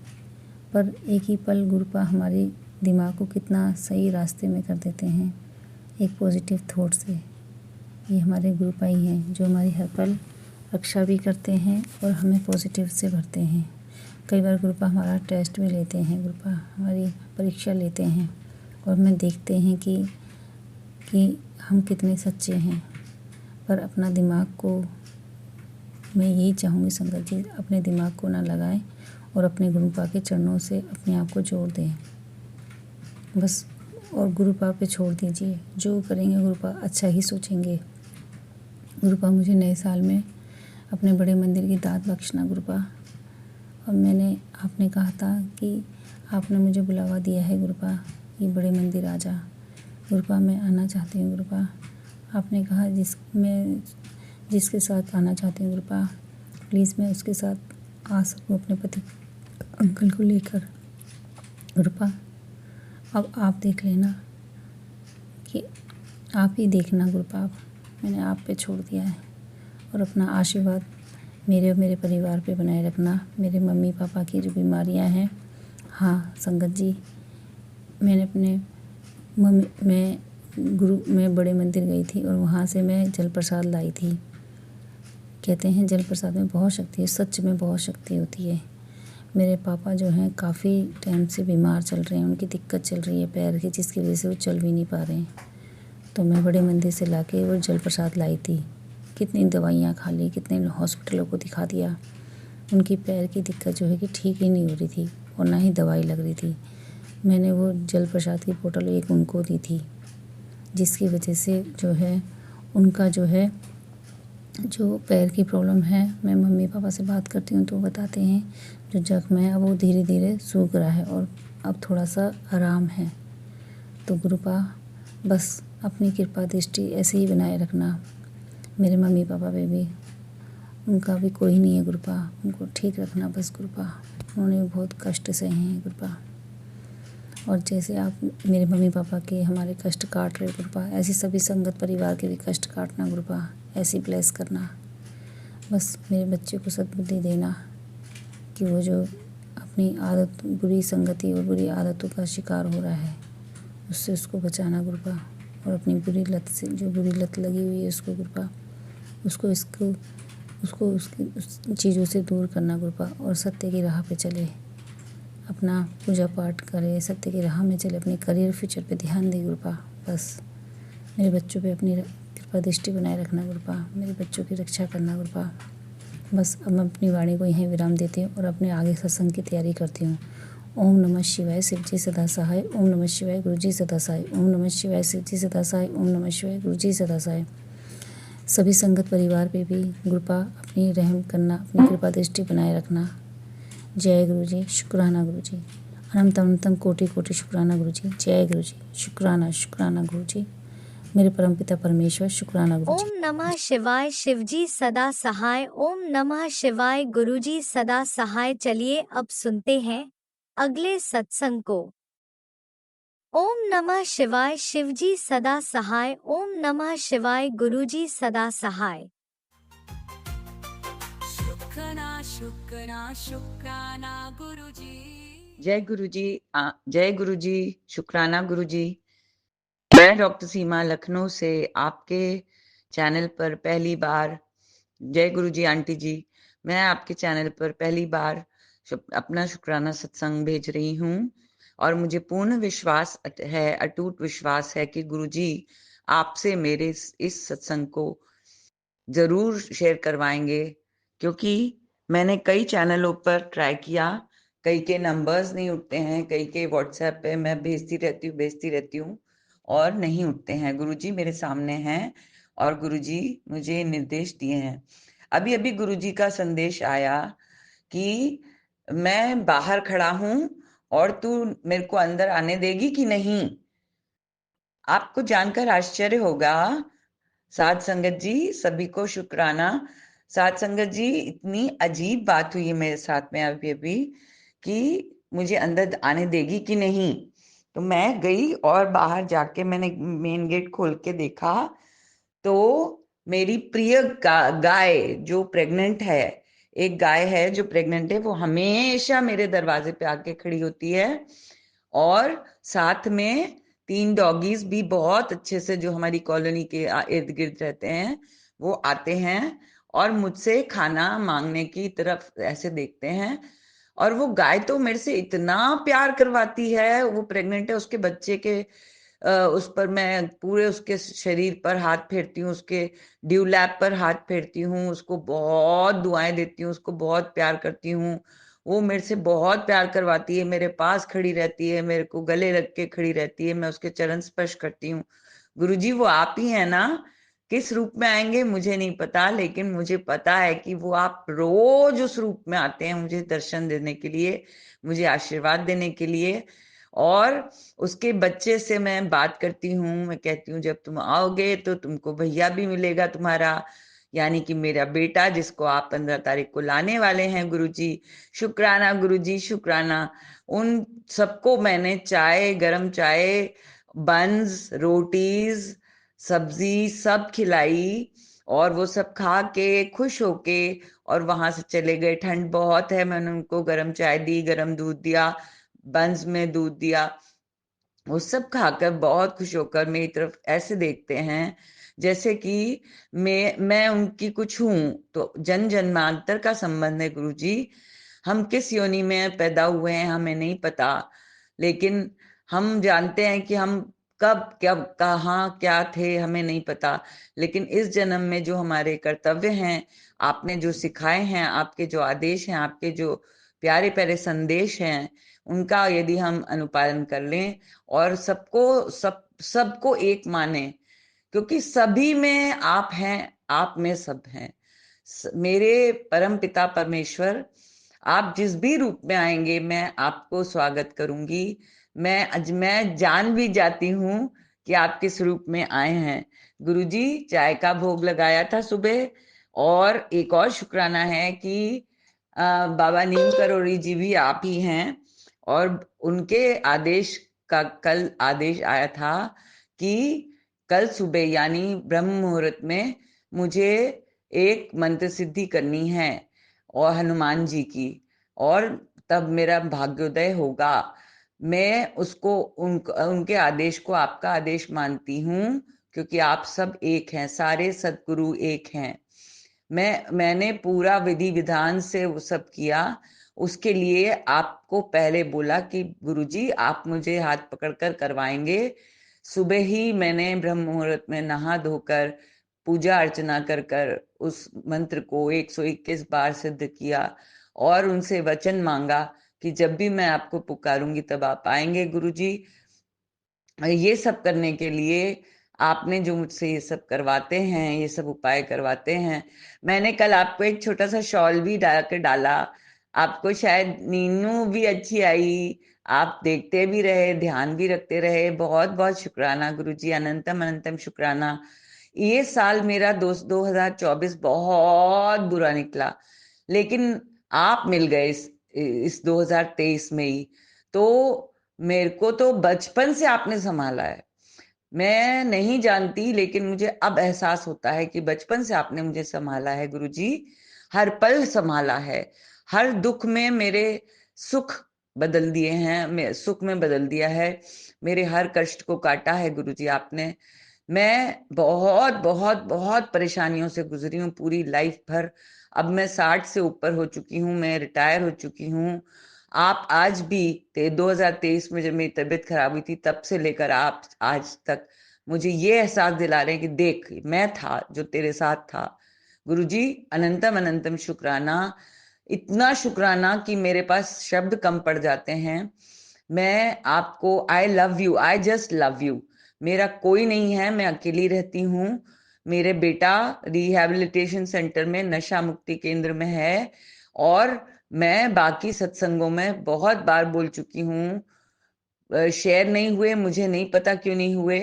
पर एक ही पल गुरुपा हमारे दिमाग को कितना सही रास्ते में कर देते हैं एक पॉजिटिव थॉट से। ये हमारे गुरुपा ही हैं जो हमारी हर पल रक्षा भी करते हैं और हमें पॉजिटिव से भरते हैं। कई बार गुरुपा हमारा टेस्ट भी लेते हैं, गुरुपा हमारी परीक्षा लेते हैं, और हमें देखते हैं कि कि हम कितने सच्चे हैं। पर अपना दिमाग को, मैं यही चाहूँगी संगत जी, अपने दिमाग को ना लगाएं और अपने गुरुपा के चरणों से अपने आप को जोड़ दें बस। और गुरुपा पे छोड़ दीजिए, जो करेंगे गुरुपा अच्छा ही सोचेंगे। गुरुपा मुझे नए साल में अपने बड़े मंदिर की दात बख्शना गुरुपा। और आपने कहा था कि आपने मुझे बुलावा दिया है गुरुपा, ये बड़े मंदिर आ जा गुरुपा, मैं आना चाहती हूँ गुरुपा। आपने कहा जिसके साथ आना चाहती हूँ गुरुपा, प्लीज़ मैं उसके साथ आ सकूँ अपने पति अंकल को लेकर गुरुपा। अब आप देख लेना कि आप ही देखना गुरुपा, मैंने आप पे छोड़ दिया है। और अपना आशीर्वाद मेरे और मेरे परिवार पे बनाए रखना। मेरे मम्मी पापा की जो बीमारियां हैं, हाँ संगत जी, मैं बड़े मंदिर गई थी और वहाँ से मैं जल प्रसाद लाई थी। कहते हैं जल प्रसाद में बहुत शक्ति है, सच में बहुत शक्ति होती है। मेरे पापा जो हैं काफ़ी टाइम से बीमार चल रहे हैं, उनकी दिक्कत चल रही है पैर की, जिसकी वजह से वो चल भी नहीं पा रहे हैं। तो मैं बड़े मंदिर से लाके वो जल प्रसाद लाई थी। कितनी दवाइयाँ खा ली, कितने हॉस्पिटलों को दिखा दिया, उनकी पैर की दिक्कत जो है कि ठीक ही नहीं हो रही थी और ना ही दवाई लग रही थी। मैंने वो जल प्रसाद की बोतल एक उनको दी थी, जिसकी वजह से जो है उनका जो पैर की प्रॉब्लम है, मैं मम्मी पापा से बात करती हूँ तो बताते हैं जो जख्म है अब वो धीरे धीरे सूख रहा है और अब थोड़ा सा आराम है। तो गुरुपा बस अपनी कृपा दृष्टि ऐसे ही बनाए रखना। मेरे मम्मी पापा पे भी, उनका भी कोई नहीं है गुरुपा, उनको ठीक रखना बस गुरुपा। उन्होंने बहुत कष्ट सहे हैं गुरुपा। और जैसे आप मेरे मम्मी पापा के हमारे कष्ट काट रहे गुरुपा, ऐसी सभी संगत परिवार के भी कष्ट काटना गुरुपा, ऐसी ब्लेस करना। बस मेरे बच्चे को सद्बुद्धि देना कि वो जो अपनी आदत, बुरी संगति और बुरी आदतों का शिकार हो रहा है, उससे उसको बचाना गुरुपा। और अपनी बुरी लत से, जो बुरी लत लगी हुई है उसको गुरुपा, उसको उस चीज़ों से दूर करना गुरुपा। और सत्य की राह पे चले, अपना पूजा पाठ करे, सत्य की राह में चले, अपने करियर फ्यूचर पे ध्यान दे गुरुपा। बस मेरे बच्चों पे अपनी कृपा दृष्टि बनाए रखना गुरुपा, मेरे बच्चों की रक्षा करना गुरुपा। बस अब मैं अपनी वाणी को यहीं विराम देती हूँ और अपने आगे सत्संग की तैयारी करती हूँ। ओम नमः शिवाय, शिव जी सदा सहाय। ओम नमः शिवाय, गुरु जी सदा सहाय। ओम नमः शिवाय, शिव जी सदा सहाय। ओम नमः शिवाय, गुरु जी सदा सहाय। सभी संगत परिवार पे भी गुरुपा अपनी रहम करना, अपनी कृपा दृष्टि बनाए रखना। जय गुरु जी, शुक्राना गुरु जी, अनंत अनंतम कोटि कोटि शुक्राना गुरु जी। जय गुरु जी, शुक्राना शुक्राना गुरु जी, मेरे परमपिता परमेश्वर, शुक्राना गुरु जी। ओम नमः शिवाय, शिवजी सदा सहाय। ओम नमः शिवाय, गुरुजी सदा सहाय। चलिए अब सुनते हैं अगले सत्संग को। ओम नमः शिवाय, शिवजी सदा सहाय। ओम नमः शिवाय, गुरुजी सदा सहाय। शुक्राना गुरुजी। जय गुरु जी, शुक्राना गुरु जी। मैं डॉक्टर सीमा लखनऊ से आपके चैनल पर पहली बार, जय गुरु जी आंटी जी, मैं आपके चैनल पर पहली बार अपना शुक्राना सत्संग भेज रही हूँ। और मुझे पूर्ण विश्वास है, अटूट विश्वास है कि गुरु जी आपसे मेरे इस सत्संग को जरूर शेयर करवाएंगे, क्योंकि मैंने कई चैनलों पर ट्राई किया, कई के नंबर्स नहीं उठते हैं, कई के व्हाट्सएप पे मैं भेजती रहती हूँ और नहीं उठते हैं। गुरुजी मेरे सामने हैं और गुरुजी मुझे निर्देश दिए हैं। अभी अभी गुरुजी का संदेश आया कि मैं बाहर खड़ा हूं और तू मेरे को अंदर आने देगी कि नहीं। आपको जानकर आश्चर्य होगा साध संगत जी, सभी को शुक्राना। साध संगत जी, इतनी अजीब बात हुई है मेरे साथ में अभी अभी कि मुझे अंदर आने देगी कि नहीं। तो मैं गई और बाहर जाके मैंने मेन गेट खोल के देखा तो मेरी प्रिय गाय जो प्रेग्नेंट है, एक गाय है जो प्रेग्नेंट है, वो हमेशा मेरे दरवाजे पे आके खड़ी होती है। और साथ में 3 डॉगीज भी बहुत अच्छे से, जो हमारी कॉलोनी के इर्द गिर्द रहते हैं, वो आते हैं और मुझसे खाना मांगने की तरफ ऐसे देखते हैं। और वो गाय तो मेरे से इतना प्यार करवाती है, वो प्रेग्नेंट है, उसके बच्चे के उस पर मैं पूरे उसके शरीर पर हाथ फेरती हूँ, उसके ड्यूलैप पर हाथ फेरती हूँ, उसको बहुत दुआएं देती हूँ, उसको बहुत प्यार करती हूँ। वो मेरे से बहुत प्यार करवाती है, मेरे पास खड़ी रहती है, मेरे को गले लग के खड़ी रहती है, मैं उसके चरण स्पर्श करती हूँ। गुरुजी वो आप ही है ना? किस रूप में आएंगे मुझे नहीं पता, लेकिन मुझे पता है कि वो आप रोज उस रूप में आते हैं मुझे दर्शन देने के लिए, मुझे आशीर्वाद देने के लिए। और उसके बच्चे से मैं बात करती हूँ, मैं कहती हूँ जब तुम आओगे तो तुमको भैया भी मिलेगा तुम्हारा, यानी कि मेरा बेटा जिसको आप 15 तारीख को लाने वाले हैं गुरुजी। शुक्राना गुरुजी, शुक्राना। उन सबको मैंने चाय, गरम चाय, बंस, रोटीज, सब्जी सब खिलाई, और वो सब खा के खुश होके और वहां से चले गए। ठंड बहुत है, मैंने उनको गरम चाय दी, गरम दूध दिया, बंस में दूध दिया। वो सब खाकर बहुत खुश होकर मेरी तरफ ऐसे देखते हैं जैसे कि मैं उनकी कुछ हूं। तो जन जन्मांतर का संबंध है गुरुजी। हम किस योनि में पैदा हुए हैं हमें नहीं पता, लेकिन हम जानते हैं कि हम कब कब कहाँ क्या थे हमें नहीं पता। लेकिन इस जन्म में जो हमारे कर्तव्य हैं, आपने जो सिखाए हैं, आपके जो आदेश हैं, आपके जो प्यारे प्यारे संदेश हैं, उनका यदि हम अनुपालन कर लें और सबको एक माने, क्योंकि सभी में आप हैं, आप में सब हैं। मेरे परम पिता परमेश्वर, आप जिस भी रूप में आएंगे मैं आपको स्वागत करूंगी। मैं जान भी जाती हूँ कि आप किस रूप में आए हैं। गुरुजी चाय का भोग लगाया था सुबह, और एक और शुक्राना है कि बाबा नीम करोड़ी जी भी आप ही हैं, और उनके आदेश का कल आदेश आया था कि कल सुबह यानी ब्रह्म मुहूर्त में मुझे एक मंत्र सिद्धि करनी है और हनुमान जी की, और तब मेरा भाग्योदय होगा। मैं उसको उनके आदेश को आपका आदेश मानती हूँ, क्योंकि आप सब एक हैं, सारे सदगुरु एक हैं। मैंने पूरा विधि विधान से वो सब किया। उसके लिए आपको पहले बोला कि गुरुजी आप मुझे हाथ पकड़कर करवाएंगे। सुबह ही मैंने ब्रह्म मुहूर्त में नहा धोकर पूजा अर्चना कर कर उस मंत्र को 121 बार सिद्ध किया, और उनसे वचन मांगा कि जब भी मैं आपको पुकारूंगी तब आप आएंगे गुरुजी। ये सब करने के लिए आपने जो मुझसे ये सब करवाते हैं, ये सब उपाय करवाते हैं। मैंने कल आपको एक छोटा सा शॉल भी डाला, आपको शायद नीनू भी अच्छी आई, आप देखते भी रहे, ध्यान भी रखते रहे। बहुत बहुत शुक्राना गुरुजी, अनंतम अनंतम शुक्राना। ये साल मेरा 2024 बहुत बुरा निकला, लेकिन आप मिल गए इस 2023 में ही। तो मेरे को तो बचपन से आपने संभाला है, मैं नहीं जानती, लेकिन मुझे अब एहसास होता है कि बचपन से आपने मुझे संभाला है गुरुजी, हर पल संभाला है। हर दुख में मेरे सुख बदल दिए हैं, सुख में बदल दिया है। मेरे हर कष्ट को काटा है गुरुजी आपने। मैं बहुत बहुत बहुत परेशानियों से गुजरी हूँ पूरी लाइफ भर। अब मैं 60 से ऊपर हो चुकी हूँ, मैं रिटायर हो चुकी हूँ। आप आज भी 2023 में जब मेरी तबीयत खराब हुई थी तब से लेकर आप आज तक मुझे ये एहसास दिला रहे हैं कि देख मैं था जो तेरे साथ था। गुरुजी अनंतम अनंतम शुक्राना। इतना शुक्राना कि मेरे पास शब्द कम पड़ जाते हैं। मैं आपको आई love you, I just love you. मेरा कोई नहीं है, मैं अकेली रहती हूँ। मेरे बेटा रिहैबिलिटेशन सेंटर में नशा मुक्ति केंद्र में है, और मैं बाकी सत्संगों में बहुत बार बोल चुकी हूँ, शेयर नहीं हुए, मुझे नहीं पता क्यों नहीं हुए।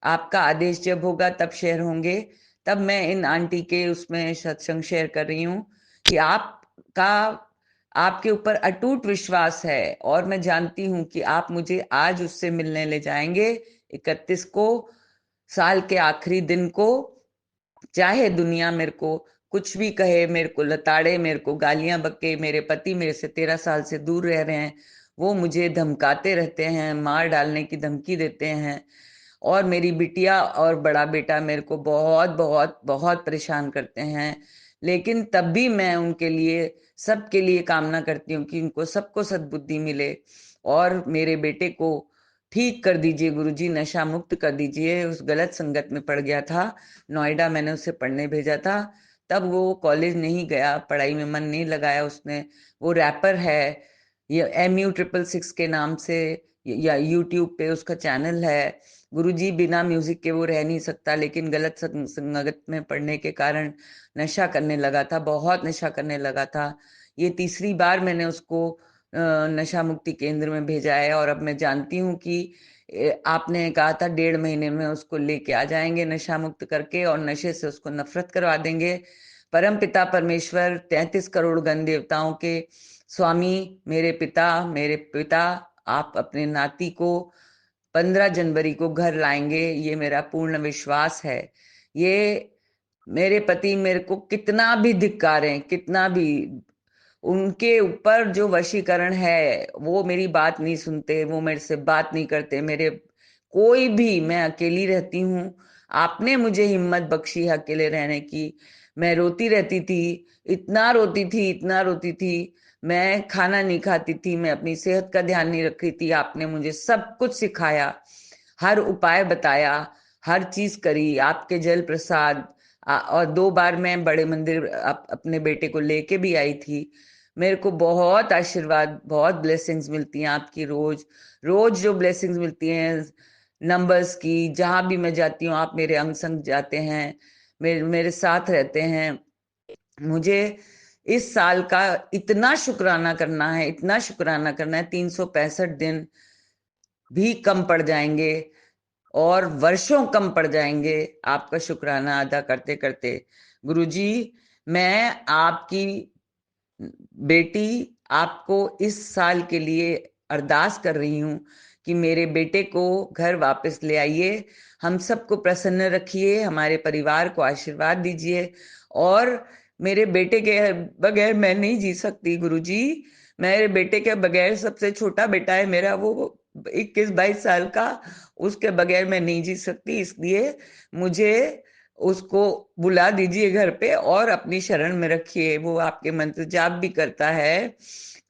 आपका आदेश जब होगा तब शेयर होंगे। तब मैं इन आंटी के उसमें सत्संग शेयर कर रही हूँ कि आपका आपके ऊपर अटूट विश्वास है, और मैं जानती हूँ कि आप मुझे आज उससे मिलने ले जाएंगे 31 को, साल के आखिरी दिन को। चाहे दुनिया मेरे को कुछ भी कहे, मेरे को लताड़े, मेरे को गालियां बके, मेरे पति मेरे से 13 साल से दूर रह रहे हैं, वो मुझे धमकाते रहते हैं, मार डालने की धमकी देते हैं, और मेरी बिटिया और बड़ा बेटा मेरे को बहुत बहुत बहुत परेशान करते हैं। लेकिन तब भी मैं उनके लिए, सबके लिए कामना करती हूँ कि उनको सबको सद्बुद्धि मिले, और मेरे बेटे को ठीक कर दीजिए गुरुजी, नशा मुक्त कर दीजिए। उस गलत संगत में पड़ गया था। नोएडा मैंने उसे पढ़ने भेजा था, तब वो कॉलेज नहीं गया, पढ़ाई में मन नहीं लगाया उसने। वो रैपर है, ये MU666 के नाम से, या यूट्यूब पे उसका चैनल है। गुरुजी बिना म्यूजिक के वो रह नहीं सकता, लेकिन गलत संगत में पढ़ने के कारण नशा करने लगा था, बहुत नशा करने लगा था। ये तीसरी बार मैंने उसको नशा मुक्ति केंद्र में भेजा है, और अब मैं जानती हूँ कि आपने कहा था 1.5 महीने में उसको लेके आ जाएंगे नशा मुक्त करके, और नशे से उसको नफरत करवा देंगे। परम पिता परमेश्वर, 33 करोड़ गण देवताओं के स्वामी, मेरे पिता, आप अपने नाती को 15 जनवरी को घर लाएंगे, ये मेरा पूर्ण विश्वास है। ये मेरे पति मेरे को कितना भी धिक्कारें, कितना भी, उनके ऊपर जो वशीकरण है, वो मेरी बात नहीं सुनते, वो मेरे से बात नहीं करते, मेरे कोई भी, मैं अकेली रहती हूँ। आपने मुझे हिम्मत बख्शी है अकेले रहने की। मैं रोती रहती थी, इतना रोती थी, इतना रोती थी। मैं खाना नहीं खाती थी, मैं अपनी सेहत का ध्यान नहीं रखी थी। आपने मुझे सब कुछ सिखाया, हर उपाय बताया, हर चीज करी, आपके जल प्रसाद। और 2 बार मैं बड़े मंदिर अपने बेटे को लेके भी आई थी। मेरे को बहुत आशीर्वाद, बहुत ब्लेसिंग्स मिलती हैं आपकी, रोज रोज जो ब्लेसिंग्स मिलती हैं नंबर्स की। जहां भी मैं जाती हूँ आप मेरे अंग संग जाते हैं, मेरे मेरे साथ रहते हैं। मुझे इस साल का इतना शुक्राना करना है, इतना शुक्राना करना है, 365 दिन भी कम पड़ जाएंगे और वर्षों कम पड़ जाएंगे आपका शुक्राना अदा करते करते। गुरुजी, मैं आपकी बेटी आपको इस साल के लिए अरदास कर रही हूँ कि मेरे बेटे को घर वापस ले आइए, हम सबको प्रसन्न रखिए, हमारे परिवार को आशीर्वाद दीजिए। और मेरे बेटे के बगैर मैं नहीं जी सकती गुरुजी। मेरे बेटे के बगैर, सबसे छोटा बेटा है मेरा, वो 21-22 साल का, उसके बगैर मैं नहीं जी सकती। इसलिए मुझे उसको बुला दीजिए घर पे और अपनी शरण में रखिए। वो आपके मंत्र जाप भी करता है।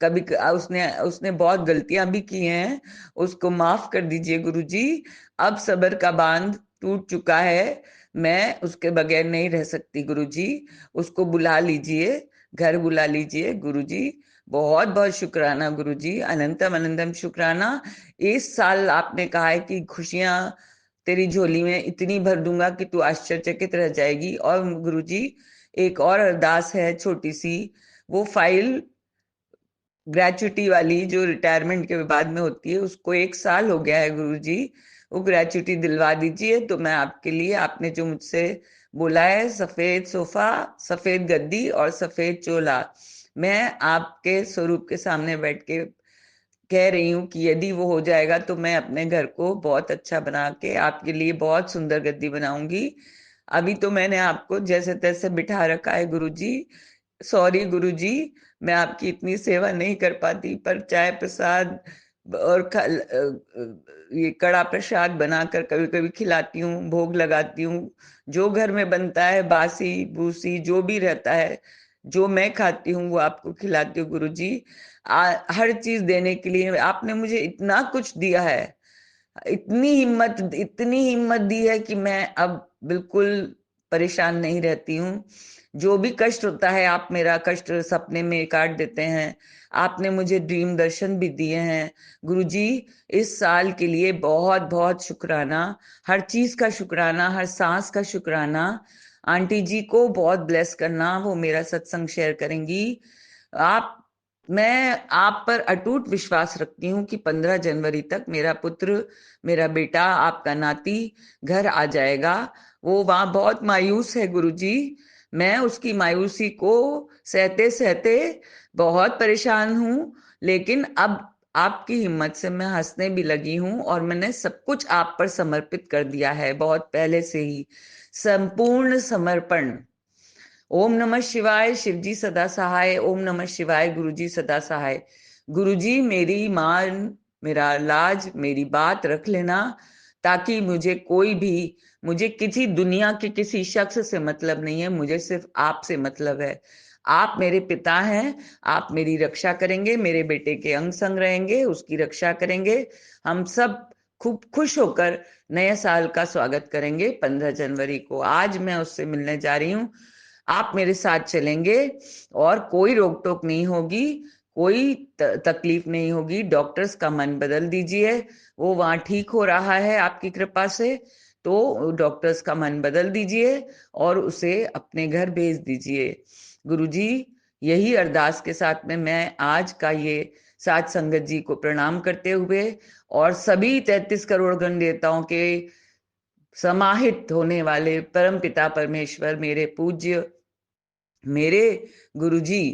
कभी उसने उसने बहुत गलतियां भी की हैं, उसको माफ कर दीजिए गुरुजी। अब सब्र का बांध टूट चुका है, मैं उसके बगैर नहीं रह सकती गुरुजी। उसको बुला लीजिए, घर बुला लीजिए गुरुजी। बहुत बहुत शुक्राना गुरुजी, अनंतम अनंतम शुक्राना। इस साल आपने कहा है कि खुशियां तेरी झोली में इतनी भर दूंगा कि तू आश्चर्यचकित रह जाएगी। और गुरुजी, एक और अरदास है छोटी सी, वो फाइल ग्रेचुटी वाली जो रिटायरमेंट के बाद में होती है, उसको 1 साल हो गया है गुरुजी। वो ग्रेचुटी दिलवा दीजिए तो मैं आपके लिए, आपने जो मुझसे बोला है, सफेद सोफा, सफेद गद्दी और सफेद चोला, मैं आपके स्वरूप के सामने बैठ के कह रही हूँ कि यदि वो हो जाएगा तो मैं अपने घर को बहुत अच्छा बना के आपके लिए बहुत सुंदर गद्दी बनाऊंगी। अभी तो मैंने आपको जैसे तैसे बिठा रखा है गुरुजी। सॉरी गुरुजी, मैं आपकी इतनी सेवा नहीं कर पाती, पर चाय प्रसाद और ये कड़ा प्रसाद बनाकर कभी कभी खिलाती हूँ, भोग लगाती हूँ। जो घर में बनता है, बासी भूसी जो भी रहता है, जो मैं खाती हूँ वो आपको खिलाती हूँ गुरुजी। हर चीज देने के लिए आपने मुझे इतना कुछ दिया है, इतनी हिम्मत दी है कि मैं अब बिल्कुल परेशान नहीं रहती हूँ। जो भी कष्ट होता है, आप मेरा कष्ट सपने में काट देते हैं। आपने मुझे ड्रीम दर्शन भी दिए हैं गुरुजी। इस साल के लिए बहुत बहुत शुक्राना, हर चीज का शुक्राना, हर सांस का शुक्राना। आंटी जी को बहुत ब्लेस करना, वो मेरा सत्संग शेयर करेंगी। आप मैं आप पर अटूट विश्वास रखती हूँ कि 15 जनवरी तक मेरा पुत्र, मेरा बेटा, आपका नाती घर आ जाएगा। वो वहां बहुत मायूस है गुरुजी। मैं उसकी मायूसी को सहते सहते बहुत परेशान हूँ, लेकिन अब आपकी हिम्मत से मैं हंसने भी लगी हूँ, और मैंने सब कुछ आप पर समर्पित कर दिया है बहुत पहले से ही। संपूर्ण समर्पण। ओम नमः शिवाय, शिवजी सदा सहाय। ओम नमः शिवाय, गुरुजी सदा सहाय। गुरुजी, मेरी मान, मेरा लाज, मेरी बात रख लेना, ताकि मुझे किसी दुनिया के किसी शख्स से मतलब नहीं है, मुझे सिर्फ आपसे मतलब है। आप मेरे पिता हैं, आप मेरी रक्षा करेंगे, मेरे बेटे के अंग संग रहेंगे, उसकी रक्षा करेंगे। हम सब खूब खुश होकर नए साल का स्वागत करेंगे 15 जनवरी को। आज मैं उससे मिलने जा रही हूँ, आप मेरे साथ चलेंगे और कोई रोक टोक नहीं होगी, कोई तकलीफ नहीं होगी। डॉक्टर्स का मन बदल दीजिए, वो वहां ठीक हो रहा है आपकी कृपा से, तो डॉक्टर्स का मन बदल दीजिए और उसे अपने घर भेज दीजिए। गुरुजी, यही अरदास के साथ में मैं आज का ये साथ संगत जी को प्रणाम करते हुए और सभी 33 करोड़ गण देवताओं के समाहित होने वाले परम पिता परमेश्वर, मेरे पूज्य, मेरे गुरुजी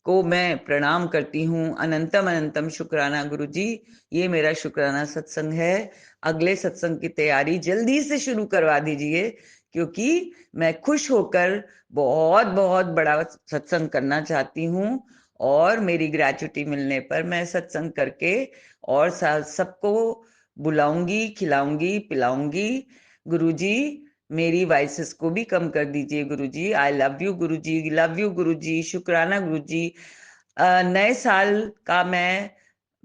को मैं प्रणाम करती हूँ। अनंतम अनंतम शुक्राना गुरुजी। ये मेरा शुक्राना सत्संग है। अगले सत्संग की तैयारी जल्दी से शुरू करवा दीजिए, क्योंकि मैं खुश होकर बहुत बहुत बड़ा सत्संग करना चाहती हूँ और मेरी ग्रेचुटी मिलने पर मैं सत्संग करके और सबको बुलाऊंगी, खिलाऊंगी, पिलाऊंगी। गुरुजी, मेरी वाइसेस को भी कम कर दीजिए Guruji. I love you Guruji, love you Guruji, शुक्राना गुरुजी। नए साल का मैं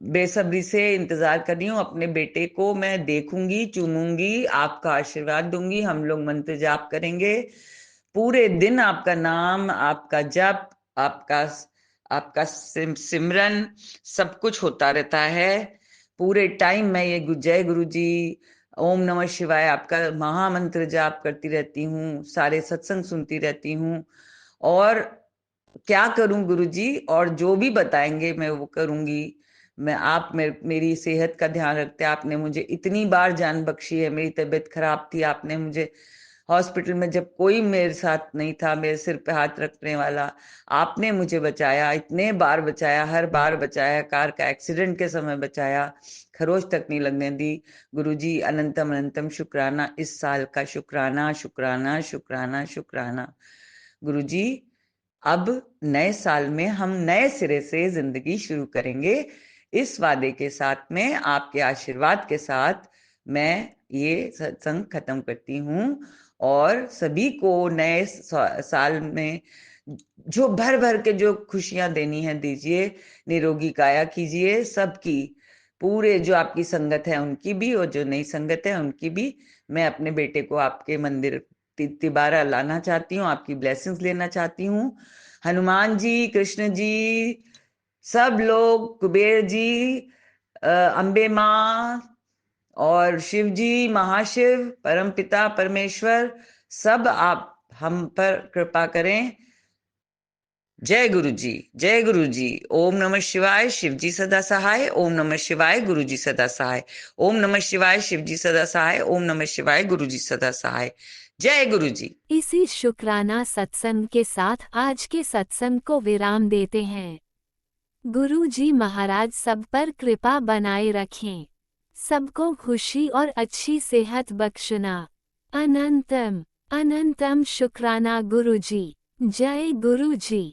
बेसब्री से इंतजार कर रही हूँ। अपने बेटे को मैं देखूंगी, चूमूंगी, आपका आशीर्वाद दूंगी, हम लोग मंत्र जाप करेंगे। पूरे दिन आपका नाम, आपका जप, आपका आपका सिमरन सब कुछ होता रहता है। पूरे टाइम मैं ये जय गुरुजी, ओम नमः शिवाय आपका महामंत्र जाप करती रहती हूँ, सारे सत्संग सुनती रहती हूँ और क्या करूं गुरुजी, और जो भी बताएंगे मैं वो करूंगी। मैं आप मेरी सेहत का ध्यान रखते हैं। आपने मुझे इतनी बार जान बख्शी है। मेरी तबीयत खराब थी, आपने मुझे हॉस्पिटल में, जब कोई मेरे साथ नहीं था, मेरे सिर पे हाथ रखने वाला, आपने मुझे बचाया, इतने बार बचाया, हर बार बचाया, कार का एक्सीडेंट के समय बचाया, खरोच तक नहीं लगने दी। गुरुजी, अनंतम अनंतम शुक्राना, इस साल का शुक्राना शुक्राना शुक्राना शुक्राना। गुरुजी, अब नए साल में हम नए सिरे से जिंदगी शुरू करेंगे, इस वादे के साथ में, आपके आशीर्वाद के साथ मैं ये सत्संग खत्म करती हूँ और सभी को नए साल में जो भर भर के जो खुशियां देनी है दीजिए, निरोगी काया कीजिए सबकी, पूरे जो आपकी संगत है उनकी भी और जो नई संगत है उनकी भी। मैं अपने बेटे को आपके मंदिर तिबारा लाना चाहती हूँ, आपकी ब्लेसिंग्स लेना चाहती हूँ। हनुमान जी, कृष्ण जी, सब लोग, कुबेर जी, अम्बे माँ और शिव जी, महाशिव, परम पिता परमेश्वर, सब आप हम पर कृपा करें। जय गुरु जी, जय गुरु जी। ओम नमः शिवाय, शिव जी सदा सहाय। ओम नमः शिवाय, गुरु जी सदा सहाय। ओम नमः शिवाय, शिव जी सदा सहाय। ओम नमः शिवाय, गुरु जी सदा सहाय। जय गुरु जी। इसी शुक्राना सत्संग के साथ आज के सत्संग को विराम देते हैं। गुरु जी महाराज सब पर कृपा बनाए रखें, सबको खुशी और अच्छी सेहत बख्शना। अनंतम अनंतम शुक्राना गुरु जी। जय गुरु जी।